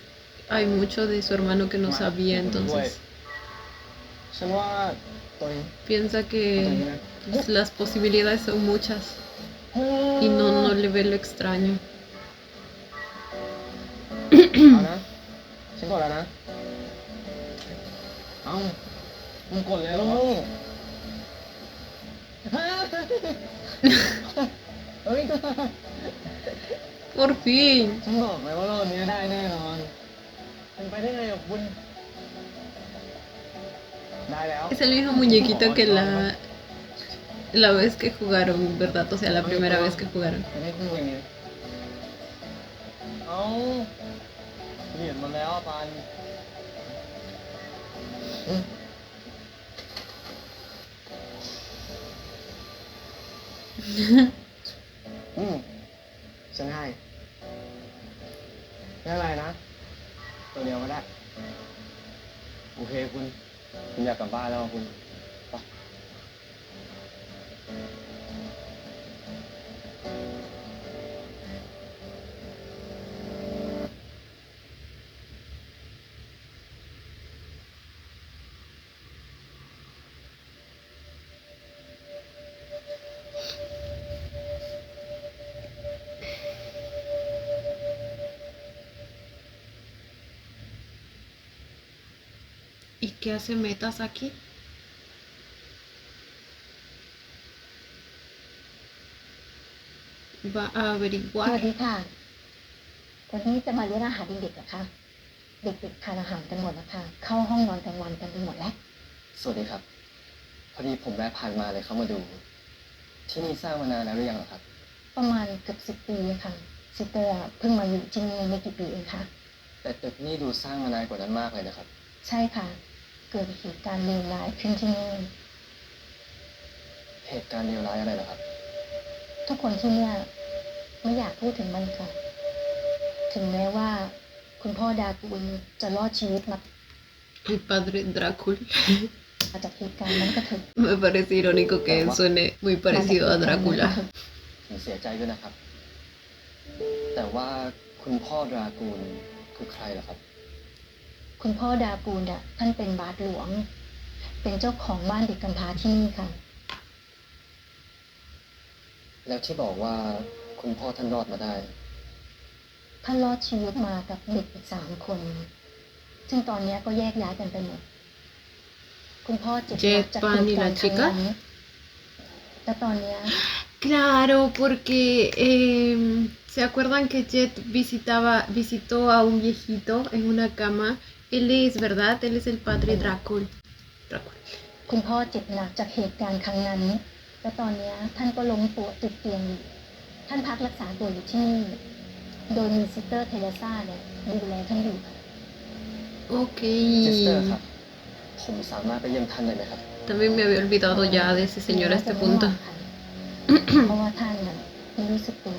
Speaker 1: hay mucho de su hermano que no sabía, entonces
Speaker 2: ฉันว่าตัวนี้
Speaker 1: piensa
Speaker 2: ตัว
Speaker 1: que
Speaker 2: นี้นะ
Speaker 1: pues, las posibilidades son muchas y no le ve lo extraño.
Speaker 2: เอานะฉันกดแล้วนะเอามึงกดแล้วเฮ้ย
Speaker 1: Por fin.
Speaker 2: ฉันบอกเลยว่ารอบนี้ได้แน่นอนเป็นไปได้ไงกับคุณได้แล้ว
Speaker 1: Es el mismo muñequito que la vez que jugaron, ¿verdad? O sea, la primera vez que jugaron.
Speaker 2: ไม่ได้คุยไงเอาเหรียญมาแล้วปานฉันให้ไม่เป็นไรนะ ตัวเดียวก็ได้ โอเคคุณอยากกลับบ้านแล้วคุณไป
Speaker 1: ¿Y qué hace Metas aquí? Va a
Speaker 3: สวัส
Speaker 1: averiguar.
Speaker 3: ดีค่ะ วันนี้จะมาเลี้ยงอาหารเด็กๆเหรอคะ เด็กๆทานอาหารกันหมดแล้วค่ะ เข้าห้องนอนกลางวันกันไปหมดแล้ว
Speaker 2: สวัสดีครับ พอดีผมแวะผ่านมาเลยเข้ามาดู ที่นี่สร้างมานานแล้วหรือยังเหรอครับ
Speaker 3: ประมาณเกือบ10 ปีค่ะซิสเตอร์เพิ่งมาอยู่ที่นี่ไม่กี่ปีเองค่ะ
Speaker 2: แต่ตึกนี่ดูสร้างมานานกว่านั้นมากเลยนะครับ
Speaker 3: ใช่ค่ะ เกิดเหตุการณ์เลวร้ายขึ้นที่นี่
Speaker 2: เหตุการณ์เลวร้ายอะไรเหรอครับ
Speaker 3: ทุกคนที่เนี่ยไม่อยากพูดถึงมันค่ะ ถึงแม้ว่าคุณพ่อดากูลจะรอดชีวิตมา
Speaker 1: El padre Drácula.
Speaker 3: จากเหตุการณ์นั้นก็เถอะ
Speaker 1: Me parece irónico que él suene muy parecido a Drácula.
Speaker 2: ผมเสียใจด้วยนะครับ แต่ว่าคุณพ่อดรากูลคือใครเหรอครับ
Speaker 3: คุณพ่อดากูลอ่ะท่านเป็นบาทหลวง เป็นเจ้าของบ้านเด็กกำพร้าที่นี่ค่ะ
Speaker 2: แล้วที่บอกว่าคุณพ่อท่านรอดมาได้
Speaker 3: ท่านรอดชีวิตมากับเด็กอีก3 คน ซึ่งตอนนี้ก็แยกย้ายกันไปหมด คุณพ่อเจ็บหนักจากเหตุการณ์ครั้งนั้นและตอนเนี้ย
Speaker 1: Claro, porque ¿se acuerdan que Jet visitó a un viejito en una cama? Él es, ¿verdad? Él es el padre Drácula.
Speaker 3: คุณพ่อเจ็บหนักจากเหตุการณ์ครั้งนั้น และตอนเนี้ยท่านก็ล้มป่วยติดเตียงอยู่ ท่านพักรักษาตัวอยู่ที่นี่ โดยมีซิสเตอร์เทเรซ่าเนี่ยดูแลท่านอยู่ค่ะ
Speaker 1: Ok.
Speaker 2: ซิสเตอร์ครับ ผมสามารถไปเยี่ยมท่านได้ไหมครับ
Speaker 1: También me había olvidado ya de ese señor a este punto.
Speaker 3: เพราะว่าท่านน่ะไม่รู้สึกตัว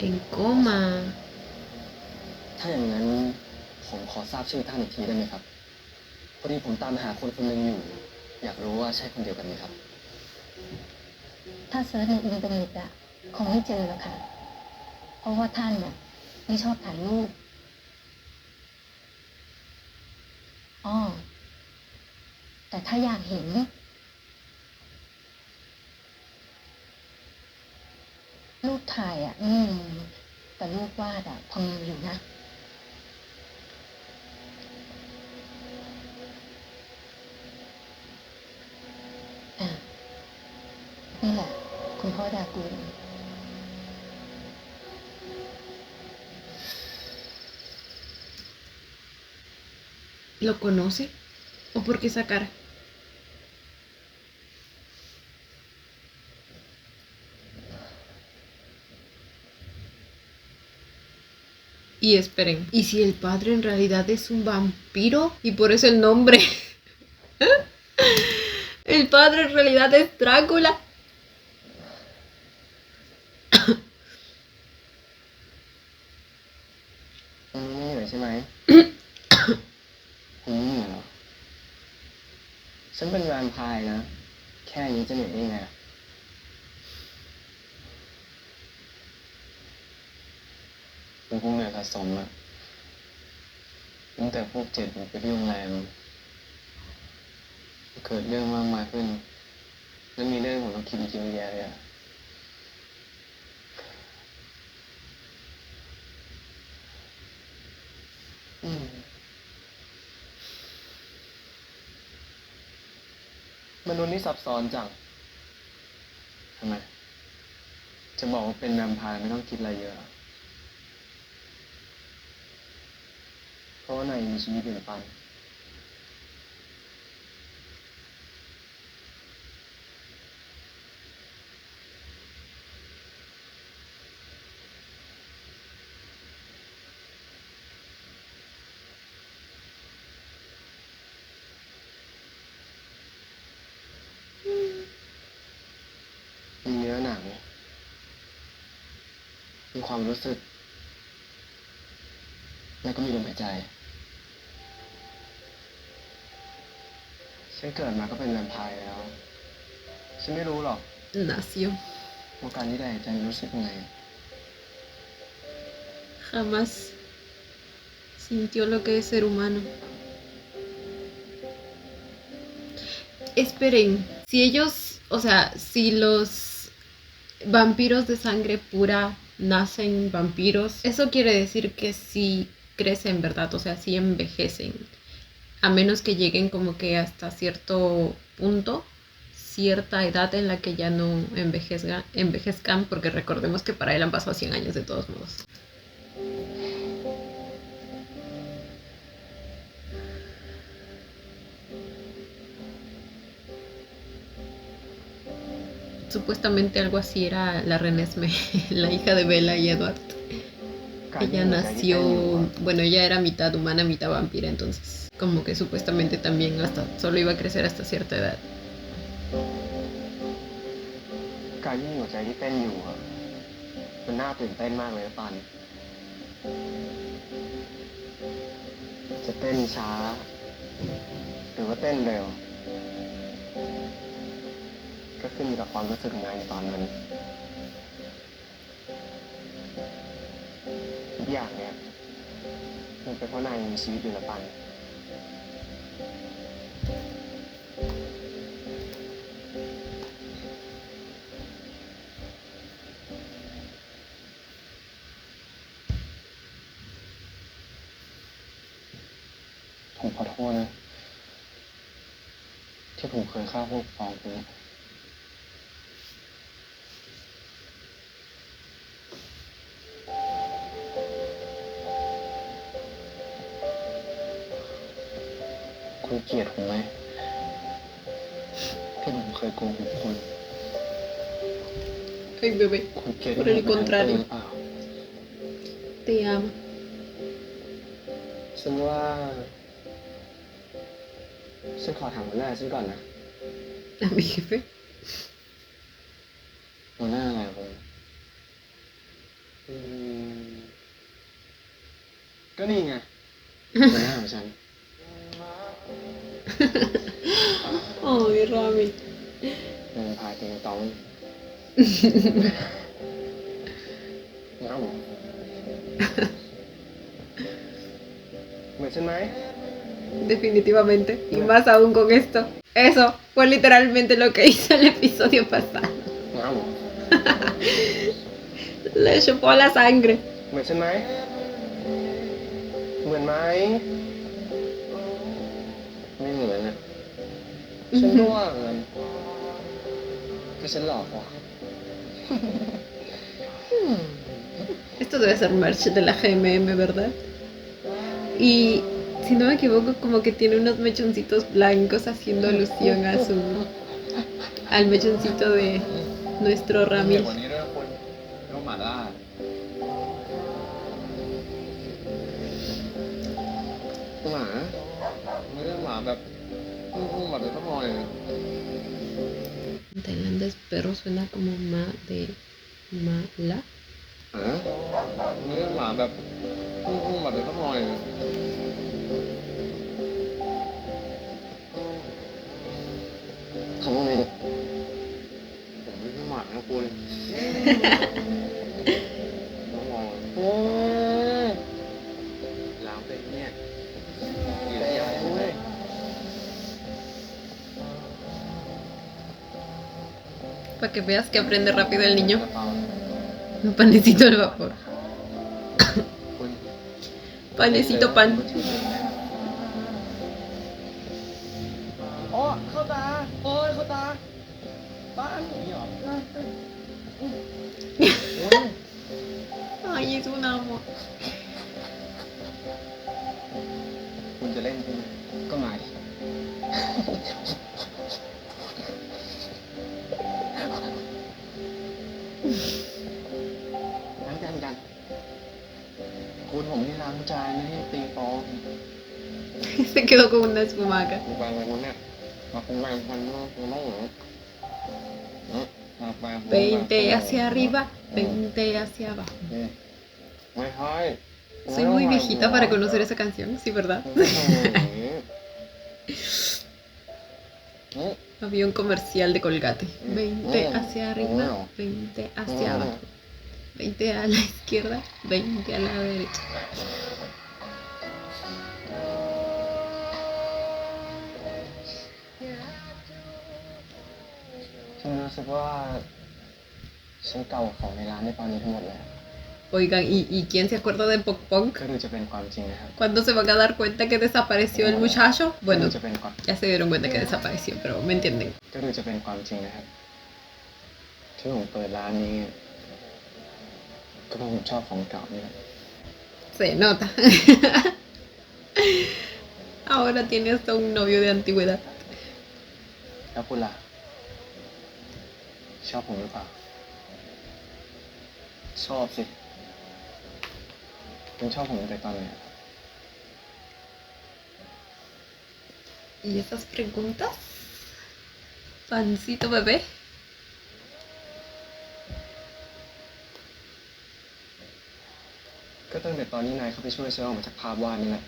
Speaker 1: En coma.
Speaker 2: ถ้าอย่างนั้นผมขอทราบชื่อท่านอีกทีได้ไหมครับ พอดีผมตามหาคนคนหนึ่งอยู่ อยากรู้ว่าใช่คนเดียวกันไหมครับ
Speaker 3: ถ้าเซิร์ชในอินเทอร์เน็ตอะคงไม่เจอหรอกค่ะ เพราะว่าท่านน่ะไม่ชอบถ่ายรูปอ๋อแต่ถ้าอยากเห็น รูปถ่ายอะแต่รูปวาดอะพอมีอยู่นะอ่ะนี่แหละ คุณพ่อดากูล
Speaker 1: ¿Lo conoce? ¿O por qué esa cara? Y esperen, ¿y si el padre en realidad es un vampiro? Y por eso el nombre. El padre en realidad es Drácula.
Speaker 2: ไม่เหนื่อยใช่ไหม ผมไม่เหนื่อยหรอ ฉันเป็นแวมไพร์นะ แค่นี้จะเหนื่อยได้ไงมันคงเหนื่อยสะสมอะตั้งแต่พวกเจ็ดไปที่โรงแรมเกิดเรื่องมากมายขึ้นแล้วมีเรื่องผมต้องคิดเยอะแยะเลยอะมนุษย์นี่ซับซ้อนจังทำไม จะบอกว่าเป็นแวมไพร์ไม่ต้องคิดอะไรเยอะ เพราะว่านายมีชีวิตอยู่ในปันมีเนื้อหนัง มีความรู้สึก แล้วก็มีลมหายใจ ฉันเกิดมาก็เป็นแวมไพร์แล้ว ฉันไม่รู้หรอก
Speaker 1: Nació.
Speaker 2: ว่าการที่ได้หายใจรู้สึกยังไง
Speaker 1: Jamás sintió lo que es ser humano. Esperen, si ellos, o sea, si los vampiros de sangre pura nacen vampiros, eso quiere decir que sí crecen, ¿verdad? O sea, sí envejecen. A menos que lleguen como que hasta cierto punto, cierta edad en la que ya no envejezcan, porque recordemos que para él han pasado 100 años de todos modos. Supuestamente algo así era la Renesmee, la hija de Bella y Edward. Ella nació, bueno, ella era mitad humana, mitad vampira, entonces como que supuestamente también hasta solo iba a crecer hasta cierta edad.
Speaker 2: การที่หัวใจที่เต้นอยู่อะมันน่าตื่นเต้นมากเลยนะปัน จะเต้นช้า หรือว่าเต้นเร็ว ก็ขึ้นอยู่กับความรู้สึกของนายในตอนนั้นทุกอย่างเนี่ยมันเป็นเพราะนายมีชีวิตอยู่นะปัน ผมขอโทษนะ ที่ผมเคยฆ่าพวกฟ้องคุณคุณเกลียดผมไหมที่ผมเคยโกหกคุณ
Speaker 1: Ay, bebé,
Speaker 2: คุณเกลียด
Speaker 1: por el contrario,
Speaker 2: เปล่า
Speaker 1: te amo.
Speaker 2: ฉันว่าฉันขอถามหัวหน้าฉันก่อนนะ
Speaker 1: A mi jefe.
Speaker 2: หัวหน้าอะไรผมก็นี่ไงหัวหน้าของฉัน
Speaker 1: Ay, Rami.
Speaker 2: เป็นพายติงตองเอ้าเหมือนฉันไหม
Speaker 1: Definitivamente. Y más aún con esto. Eso fue literalmente lo que hizo el episodio pasado.
Speaker 2: เอ้า
Speaker 1: Le chupó la sangre.
Speaker 2: เหมือนฉันไหมเหมือนไหมไม่เหมือนนะฉันก็ว่างั้นก็ฉันหลอกว่ะ
Speaker 1: Esto debe ser merch de la GMM, ¿verdad? Y si no me equivoco, como que tiene unos mechoncitos blancos haciendo alusión a al mechoncito de nuestro
Speaker 2: เดี๋
Speaker 1: Rami.
Speaker 2: ยววันนี้ด้วยคนโรคหมาล่าหมาไม่ได้หมาแบบแบบไม่ต้องมองเลย
Speaker 1: En tailandés, perro suena como ma de mala.
Speaker 2: ไม่ได้หมาแบบแบบไม่ต้องมองเลย น้องมองโอ้ยล้างเป็นเนี่ยอยู่ยาวเลย
Speaker 1: Para que veas que aprende rápido el niño. Un panecito al vapor.
Speaker 2: คุณ
Speaker 1: Panecito pan.
Speaker 2: อ๋อเข้าตาโอ้ยเข้าตาบ้านนี่เหรอโอ้ย
Speaker 1: Ay, es un amor.
Speaker 2: คุณจะเล่นใช่ไหมก็มาดิกันคุณผมนี่ล้างจานไม่ให้ตีฟอง
Speaker 1: Se quedó con una espumaca.
Speaker 2: คุณวางไว้เนี่ยมาคุณวางพันว่าคุณไม่เหรอมา
Speaker 1: 20 hacia arriba, 20 hacia abajo.
Speaker 2: ไม่ใช่
Speaker 1: Soy muy viejita para conocer esa canción, sí, ¿verdad? Había un comercial de Colgate. 20 hacia arriba, 20 hacia abajo. 20 a la izquierda, 20 a la derecha.
Speaker 2: ฉันรู้สึกว่าฉันเก่าของในร้านในตอนนี้ทั้งหมดเลย
Speaker 1: Oigan, ¿y quién se acuerda de Pok Pong?
Speaker 2: ก็ดูจะเป็นความจริงนะครับ
Speaker 1: ¿Cuándo se van a dar cuenta que desapareció el muchacho?
Speaker 2: ก็
Speaker 1: Bueno,
Speaker 2: ดูจะเป็นความ
Speaker 1: ya se dieron cuenta que desapareció, pero me entienden.
Speaker 2: ก็ดูจะเป็นความจริงนะครับที่ผมเปิดร้านนี้ก็เพราะผมชอบของเก่านี่แหละ
Speaker 1: Se nota. Ahora tiene hasta un novio de antigüedad.
Speaker 2: แล้วคุณล่ะชอบผมหรือเปล่าชอบสิคุณชอบผมตั้งแต่ตอนไหนครับ
Speaker 1: ¿Y esas preguntas? Pancito bebé.
Speaker 2: ก็ตั้งแต่ตอนนี้นายเข้าไปช่วยฉันออกมาจากภาพวาดนี่แหละ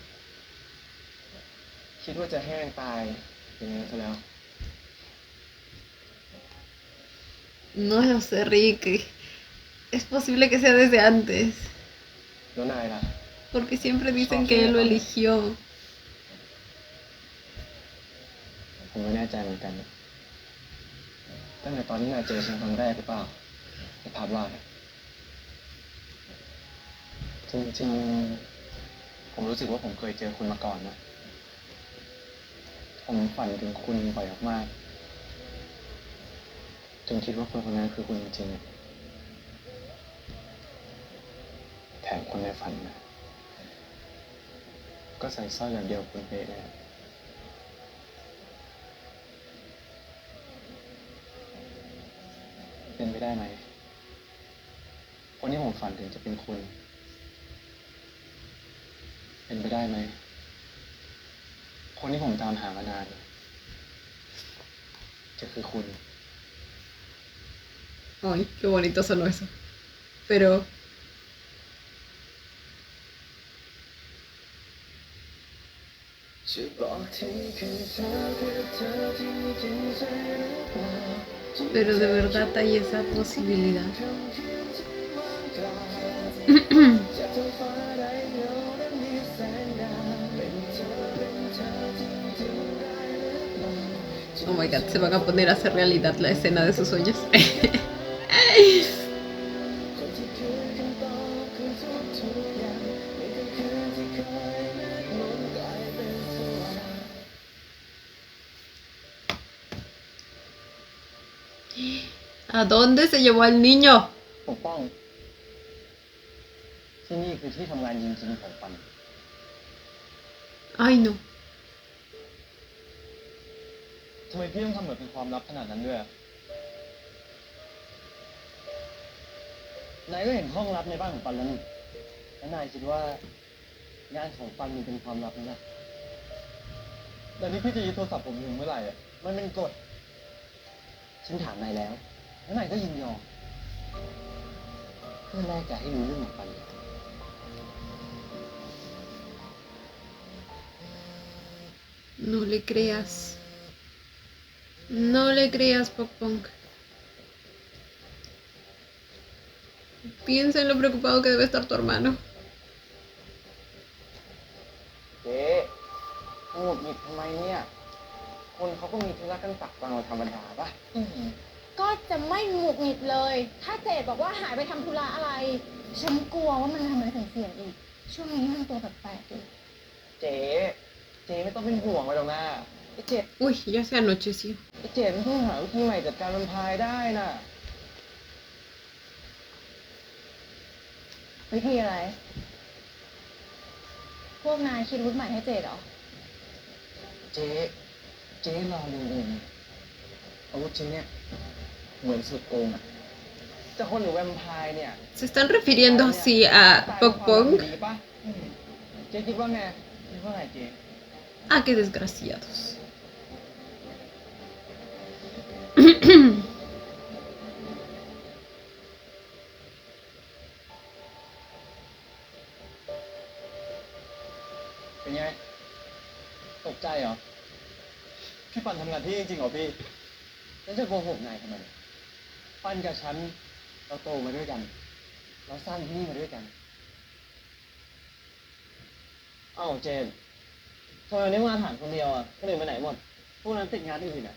Speaker 2: คิดว่าจะแห้งตายอย่างนี้ซะแล้ว
Speaker 1: No lo sé, Ricky. Es posible que sea desde antes.
Speaker 2: แล้วนายล่ะ
Speaker 1: Porque siempre dicen que él lo eligió.
Speaker 2: ผมไม่แน่ใจเหมือนกันตั้งแต่ตอนที่นายเจอฉันครั้งแรกหรือเปล่าในภาพวาดอะจริงๆผมรู้สึกว่าผมเคยเจอคุณมาก่อนนะผมฝันถึงคุณบ่อยมากๆจนคิดว่าคนคนนั้นคือคุณจริงๆแถมคนในฝันนะก็ใส่สร้อยแบบเดียวกับคุณเป๊ะเลยเป็นไปได้ไหมคนที่ผมฝันถึงจะเป็นคุณเป็นไปได้ไหมคนที่ผมตามหามานานจะคือคุณ
Speaker 1: Ay, qué bonito sonó eso. Pero
Speaker 2: จะบอกที่คือเธอคือเธอที่จริงใจหรือเปล่า
Speaker 1: Pero de verdad hay esa posibilidad.
Speaker 2: จากท้องฟ้าไร้เงาและมีแสงดาวเป็นเธอจริงๆได้หรือเปล่า
Speaker 1: Oh my god, se van a poner a hacer realidad la escena de sus sueños.
Speaker 2: คนที่คือคำตอบคือทุกอย่างไม่เคยคืนที่คอยมืดมนกลายเป็นสว่าง
Speaker 1: ¿A dónde se llevó al niño?
Speaker 2: ปกป้องที่นี่คือที่ทำงานจริงๆของปัน
Speaker 1: Ay, no.
Speaker 2: ทำไมพี่ต้องทำเหมือนเป็นความลับขนาดนั้นด้วยอะนายก็เห็นห้องลับในบ้านของปันแล้วนี่แล้วนายคิดว่างานของปันมันเป็นความลับไหมล่ะแต่นี่พี่จะยึดโทรศัพท์ผมถึงเมื่อไหร่อ่ะมันเป็นกฎฉันถามนายแล้วแล้วนายก็ยินยอมเพื่อแลกกับให้รู้เรื่องของปัน
Speaker 1: No le creas. No le creas, Pok Pong. Piensa en lo preocupado que debe estar tu hermano.
Speaker 2: เจ๊หงุดหงิดทำไมเนี่ย คนเขาก็มีธุระกันปักปังธรรมดาปะ
Speaker 3: ก็จะไม่หงุดหงิดเลย ถ้าเจดบอกว่าหายไปทำธุระอะไร ฉันกลัวว่ามันทำอะไรถึงเสียอีก ช่วงนี้มันตัวแปลกๆอยู่
Speaker 2: เจ๊ไม่ต้องเป็นห่วงไปหรอกนะไอ้เจ็ด
Speaker 1: Uy, ya se anocheció.
Speaker 2: ไอ้เจ็ดมันเพิ่งหาวิธีใหม่จัดการแวมไพร์ได้น่ะ
Speaker 3: วิธีอะไร พวกนายคิดอาวุธใหม่ให้เจดเหรอ
Speaker 2: เจ๊ลองดูเองอาวุธชิ้นเนี่ยเหมือนสุดโกงอะจะคนหรือแวมไพร์เนี่ย
Speaker 1: Se están refiriendo así a Pok Pok.
Speaker 2: ดีปะเจ๊คิดว่าไงคิดว่าไงเจ๊
Speaker 1: Ah, qué desgraciados.
Speaker 2: เป็นไง ตกใจเหรอ พี่ปันทำงานที่จริงๆเหรอพี่ฉันจะโกหกนายทำไม ปันกับฉันเราโตมาด้วยกัน เราสร้างที่นี่มาด้วยกัน อ้าวเจนทำไมวันนี้มาถามคนเดียวอ่ะคนอื่นไปไหนหมด พวกนั้นติดงานอื่นอ่ะ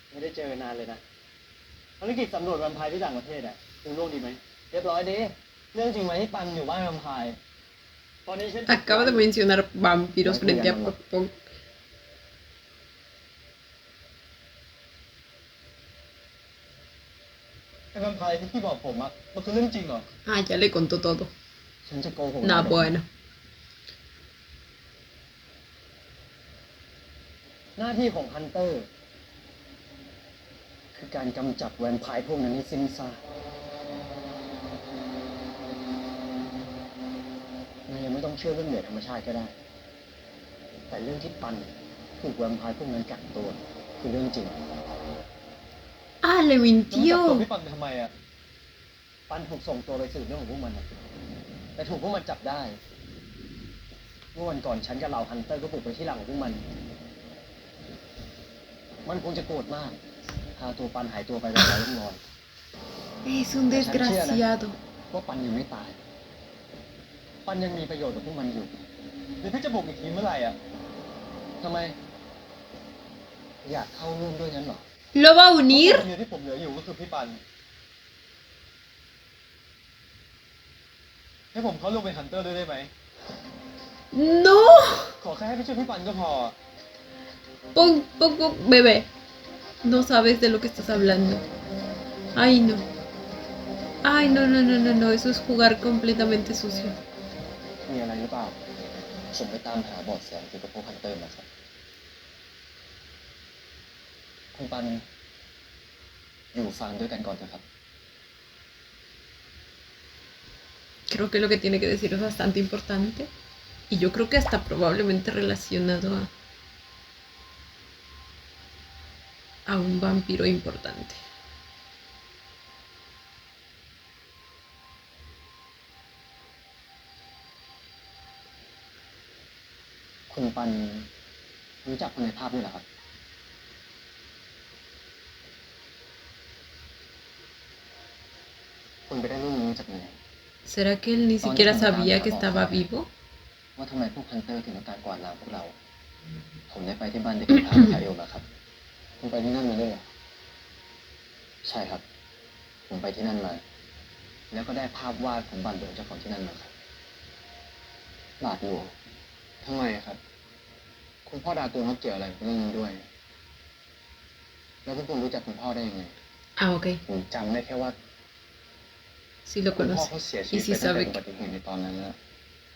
Speaker 2: ไม่ได้เจอกันนานเลยนะภารกิจสำรวจแวมไพร์ที่ต่างประเทศอ่ะถึงโลกดีไหม เรียบร้อยดีเรื่องจริงไหมที่ปันอยู่บ้านแวมไพร์ตอนนี้ฉัน
Speaker 1: Acaba de mencionar vampiros frente a Pok Pok.
Speaker 2: ไอ้แวมไพร์ที่พี่บอกผมอ่ะมันคือเรื่องจริงเหรอ
Speaker 1: Ah, ya le contó todo.
Speaker 2: ฉันจะโกหก
Speaker 1: No, bueno.
Speaker 2: หน้าที่ของฮันเตอร์ คือการกำจัดแวมไพร์พวกนั้นให้สิ้นซากนายยังไม่ต้องเชื่อเรื่องเหนือธรรมชาติก็ได้ แต่เรื่องที่ปันถูกแวมไพร์พวกนั้นกักตัว คือเรื่องจริง
Speaker 1: Ah, le
Speaker 2: จับตัว
Speaker 1: mintió.
Speaker 2: พี่ปันไปทำไมอ่ะ ปันถูกส่งตัวไปสืบเรื่องของพวกมันอะแต่ถูกพวกมันจับได้ เมื่อวันก่อนฉันกับเหล่าฮันเตอร์ก็บุกไปที่หลังของพวกมัน มันคงจะโกรธมาก พาตัวปันหายตัวไปแบบไร้ร่องรอย
Speaker 1: Es un desgraciado.
Speaker 2: ว่าปันยังไม่ตาย ปันยังมีประโยชน์กับพวกมันอยู่หรือพี่จะบุกอีกทีเมื่อไหร่อ่ะทำไม อยากเข้าร่วมด้วยงั้นเหรอ
Speaker 1: ¿Lo va a
Speaker 2: คน
Speaker 1: unir?
Speaker 2: เดียวที่ผมเหลืออยู่ก็คือพี่ปัน ให้ผมเข้าร่วมเป็นฮันเตอร์ด้วยได้ไหม
Speaker 1: No.
Speaker 2: ขอแค่ให้ไปช่วยพี่ปันก็พอ
Speaker 1: Pok Pok, bebé. No sabes de lo que estás hablando. Ay, no. Ay, no, no, no, no, no. Eso es jugar completamente sucio.
Speaker 2: มีอะไรหรือเปล่า ผมไปตามหาเบาะแสเกี่ยวกับพวกฮันเตอร์มาครับ คุณปัน อยู่ฟังด้วยกันก่อนเถอะครับ
Speaker 1: Creo que lo que tiene que decir es bastante importante. Y yo creo que hasta probablemente relacionado a un vampiro importante.
Speaker 2: คุณปันรู้จักคนในภาพด้วยเหรอครับ คุณไปได้เรื่องนี้มาจากไหน
Speaker 1: ¿Será que él ni siquiera sabía que estaba vivo?
Speaker 2: ว่าทำไมพวกฮันเตอร์ถึงต้องการกวาดล้างพวกเรา ผมได้ไปที่บ้านเด็กทางคาเอลมาครับ คุณไปที่นั่นมาด้วยเหรอใช่ครับ ผมไปที่นั่นมา แล้วก็ได้ภาพวาดของบาทหลวงเจ้าของที่นั่นมาครับ บาทหลวงทำไมครับ คุณพ่อดาตัวเขาเกี่ยวอะไรกับเรื่องนี้ด้วย แล้วพวกคุณรู้จักคุณพ่อได้ยังไง
Speaker 1: Ah, ok.
Speaker 2: ผมจำได้แค่ว่า
Speaker 1: Sí lo
Speaker 2: คุณพ่อ
Speaker 1: conoce.
Speaker 2: เขาเสียชี
Speaker 1: Y
Speaker 2: วิต
Speaker 1: sí
Speaker 2: ไปตั้งแต่
Speaker 1: sabe
Speaker 2: อุ
Speaker 1: que...
Speaker 2: บัติเหตุในตอนนั้นแล้ว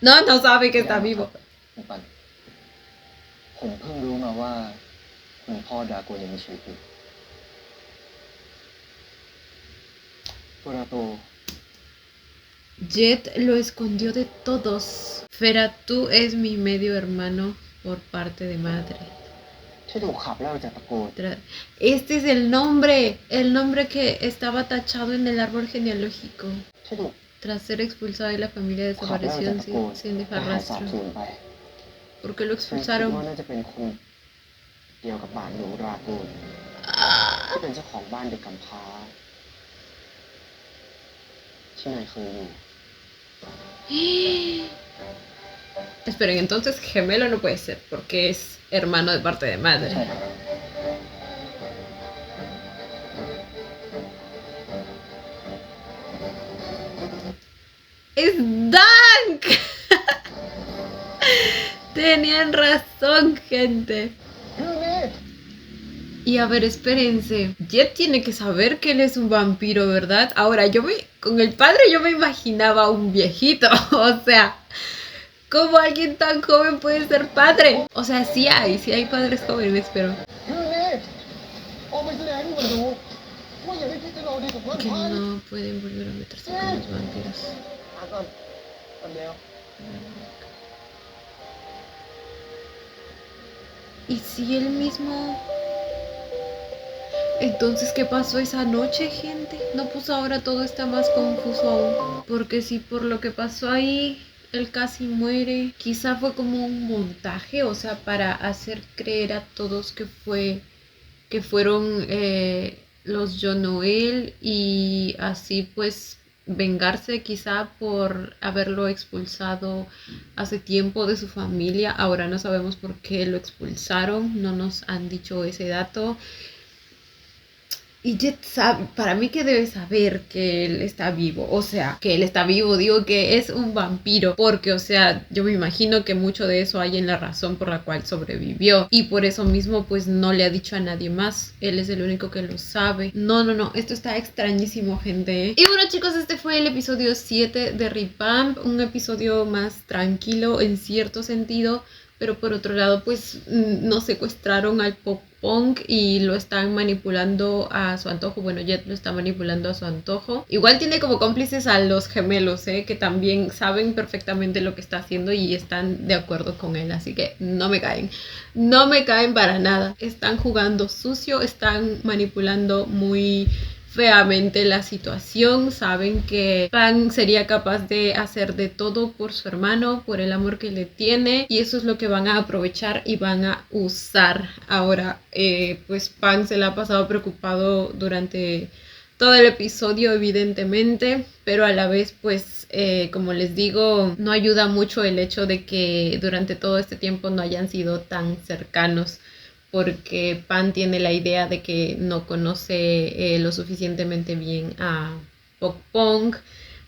Speaker 1: No, no sabe que está vivo.
Speaker 2: คุณปันผมเพิ่งรู้มาว่าคุณพ่อดาโกยังมีชีวิตอยู่ตัวดาโก
Speaker 1: Jet lo escondió de todos. Feratu es mi medio hermano por parte de madre.
Speaker 2: ที่ถูกขับไล่ออกจากตระกูล
Speaker 1: Este es el nombre que estaba tachado en el árbol genealógico.
Speaker 2: ที่ถูก
Speaker 1: Tras ser expulsado y la familia
Speaker 2: ขับไล่ออก
Speaker 1: desapareció
Speaker 2: จากตระกูล
Speaker 1: sin
Speaker 2: และ
Speaker 1: dejar
Speaker 2: หายสาบ
Speaker 1: rastro.
Speaker 2: สูญไป
Speaker 1: ¿Por qué lo
Speaker 2: ฉันคิดว่า
Speaker 1: expulsaron?
Speaker 2: น่าจะเป็นคนเดียวกับบาทหลวงราโกลที่เป็นเจ้าของบ้านเด็กกำพร้า ที่นายเคยอยู่
Speaker 1: Esperen, entonces gemelo no puede ser porque es hermano de parte de madre.
Speaker 2: ใช่ครับ
Speaker 1: ¡Es Dank! Tenían razón, gente.
Speaker 2: เรื่องนี้
Speaker 1: Y a ver, espérense. Jet tiene que saber que él es un vampiro, ¿verdad? Ahora, con el padre yo me imaginaba un viejito. O sea, ¿cómo alguien tan joven puede ser padre? O sea, sí hay padres jóvenes, pero
Speaker 2: เรื่องนี้ออกไปแสดงให้มันรู้ว่าอย่าได้คิดจะลองดีกับเพื่อน
Speaker 1: que
Speaker 2: พัน
Speaker 1: no pueden volver a meterse con los vampiros.
Speaker 2: ก่อนอันเดียว
Speaker 1: ¿Y si él mismo? Entonces, ¿qué pasó esa noche, gente? No, pues ahora todo está más confuso aún. Porque si por lo que pasó ahí, él casi muere, quizá fue como un montaje, o sea, para hacer creer a todos que fueron los John Noel y así pues vengarse quizá por haberlo expulsado hace tiempo de su familia. Ahora no sabemos por qué lo expulsaron, no nos han dicho ese dato. Y Jet sabe, para mí que debe saber que él está vivo, o sea, que él está vivo, digo que es un vampiro, porque, o sea, yo me imagino que mucho de eso hay en la razón por la cual sobrevivió, y por eso mismo, pues, no le ha dicho a nadie más, él es el único que lo sabe. No, esto está extrañísimo, gente. Y bueno, chicos, este fue el episodio 7 de Revamp, un episodio más tranquilo en cierto sentido, pero por otro lado, pues, nos secuestraron al Punk y lo están manipulando a su antojo. Bueno, Jet lo está manipulando a su antojo. Igual tiene como cómplices a los gemelos, que también saben perfectamente lo que está haciendo y están de acuerdo con él. Así que no me caen para nada. Están jugando sucio, están manipulando muy feamente la situación, saben que Pan sería capaz de hacer de todo por su hermano, por el amor que le tiene, y eso es lo que van a aprovechar y van a usar. Ahora, pues Pan se la ha pasado preocupado durante todo el episodio, evidentemente, pero a la vez, pues, como les digo, no ayuda mucho el hecho de que durante todo este tiempo no hayan sido tan cercanos, porque Pan tiene la idea de que no conoce lo suficientemente bien a Pok-Pong,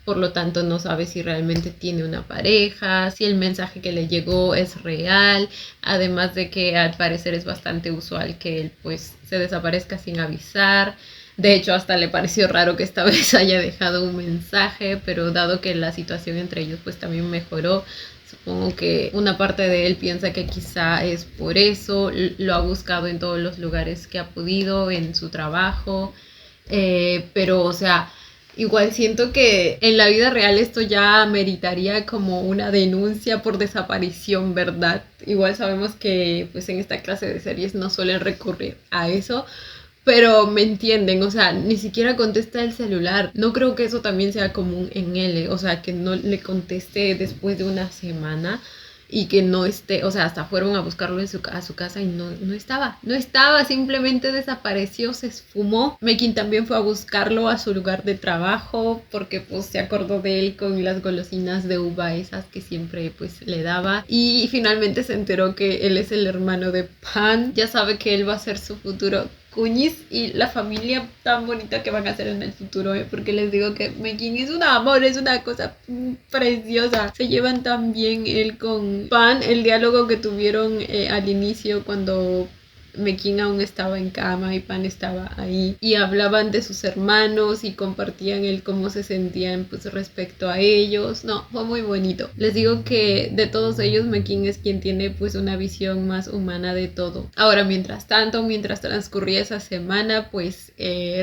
Speaker 1: por lo tanto no sabe si realmente tiene una pareja, si el mensaje que le llegó es real, además de que al parecer es bastante usual que él pues se desaparezca sin avisar. De hecho, hasta le pareció raro que esta vez haya dejado un mensaje, pero dado que la situación entre ellos pues también mejoró, supongo que una parte de él piensa que quizá es por eso, lo ha buscado en todos los lugares que ha podido, en su trabajo, pero o sea, igual siento que en la vida real esto ya meritaría como una denuncia por desaparición, ¿verdad? Igual sabemos que pues en esta clase de series no suelen recurrir a eso, pero me entienden, o sea, ni siquiera contesta el celular. No creo que eso también sea común en él, o sea, que no le conteste después de una semana y que no esté, o sea, hasta fueron a buscarlo a su casa y no estaba, simplemente desapareció, se esfumó. Mekin también fue a buscarlo a su lugar de trabajo porque pues se acordó de él con las golosinas de uva esas que siempre pues le daba, y finalmente se enteró que él es el hermano de Pan, ya sabe que él va a ser su futuro cuñis y la familia tan bonita que van a hacer en el futuro, porque les digo que Mekin es un amor, es una cosa preciosa, se llevan tan bien él con Pan. El diálogo que tuvieron al inicio cuando Mekin aún estaba en cama y Pan estaba ahí y hablaban de sus hermanos y compartían el cómo se sentían pues respecto a ellos. No, fue muy bonito. Les digo que de todos ellos Mekin es quien tiene pues una visión más humana de todo. Ahora, mientras transcurría esa semana, pues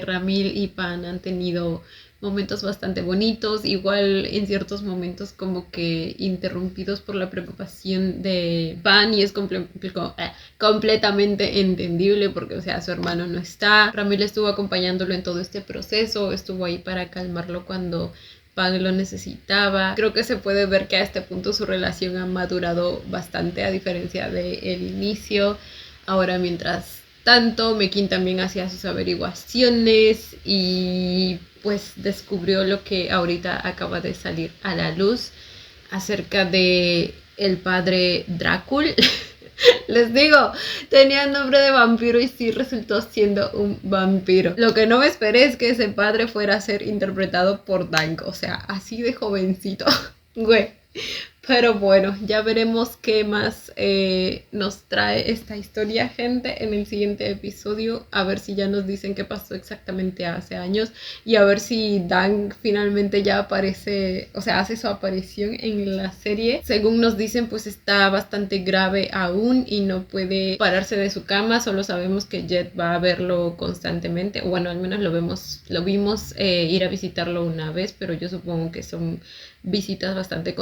Speaker 1: Ramil y Pan han tenido momentos bastante bonitos, igual en ciertos momentos como que interrumpidos por la preocupación de Pan, y es completamente entendible porque, o sea, su hermano no está. Ramil estuvo acompañándolo en todo este proceso, estuvo ahí para calmarlo cuando Pan lo necesitaba. Creo que se puede ver que a este punto su relación ha madurado bastante a diferencia del inicio. Ahora, mientras tanto, Mekin también hacía sus averiguaciones y pues descubrió lo que ahorita acaba de salir a la luz acerca de el padre Drácula. Les digo, tenía nombre de vampiro y sí resultó siendo un vampiro. Lo que no me esperé es que ese padre fuera a ser interpretado por Dank, o sea, así de jovencito, güey. Pero bueno, ya veremos qué más nos trae esta historia, gente, en el siguiente episodio. A ver si ya nos dicen qué pasó exactamente hace años. Y a ver si Dan finalmente ya aparece, o sea, hace su aparición en la serie. Según nos dicen, pues está bastante grave aún y no puede pararse de su cama. Solo sabemos que Jet va a verlo constantemente. O bueno, al menos lo vimos ir a visitarlo una vez, pero yo supongo que son visitas bastante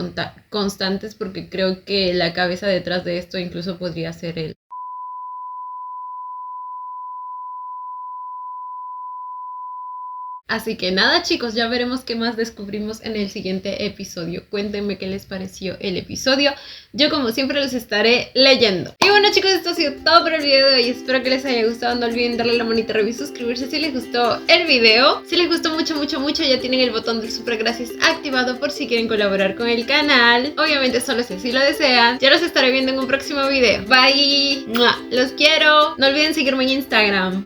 Speaker 1: constantes, porque creo que la cabeza detrás de esto incluso podría ser él. Así que nada, chicos, ya veremos qué más descubrimos en el siguiente episodio. Cuéntenme qué les pareció el episodio. Yo, como siempre, los estaré leyendo. Y bueno, chicos, esto ha sido todo por el video de hoy. Espero que les haya gustado. No olviden darle la manita arriba y suscribirse si les gustó el video. Si les gustó mucho, ya tienen el botón del super gracias activado por si quieren colaborar con el canal. Obviamente solo si así lo desean. Ya los estaré viendo en un próximo video. Bye. ¡Mua! Los quiero. No olviden seguirme en Instagram.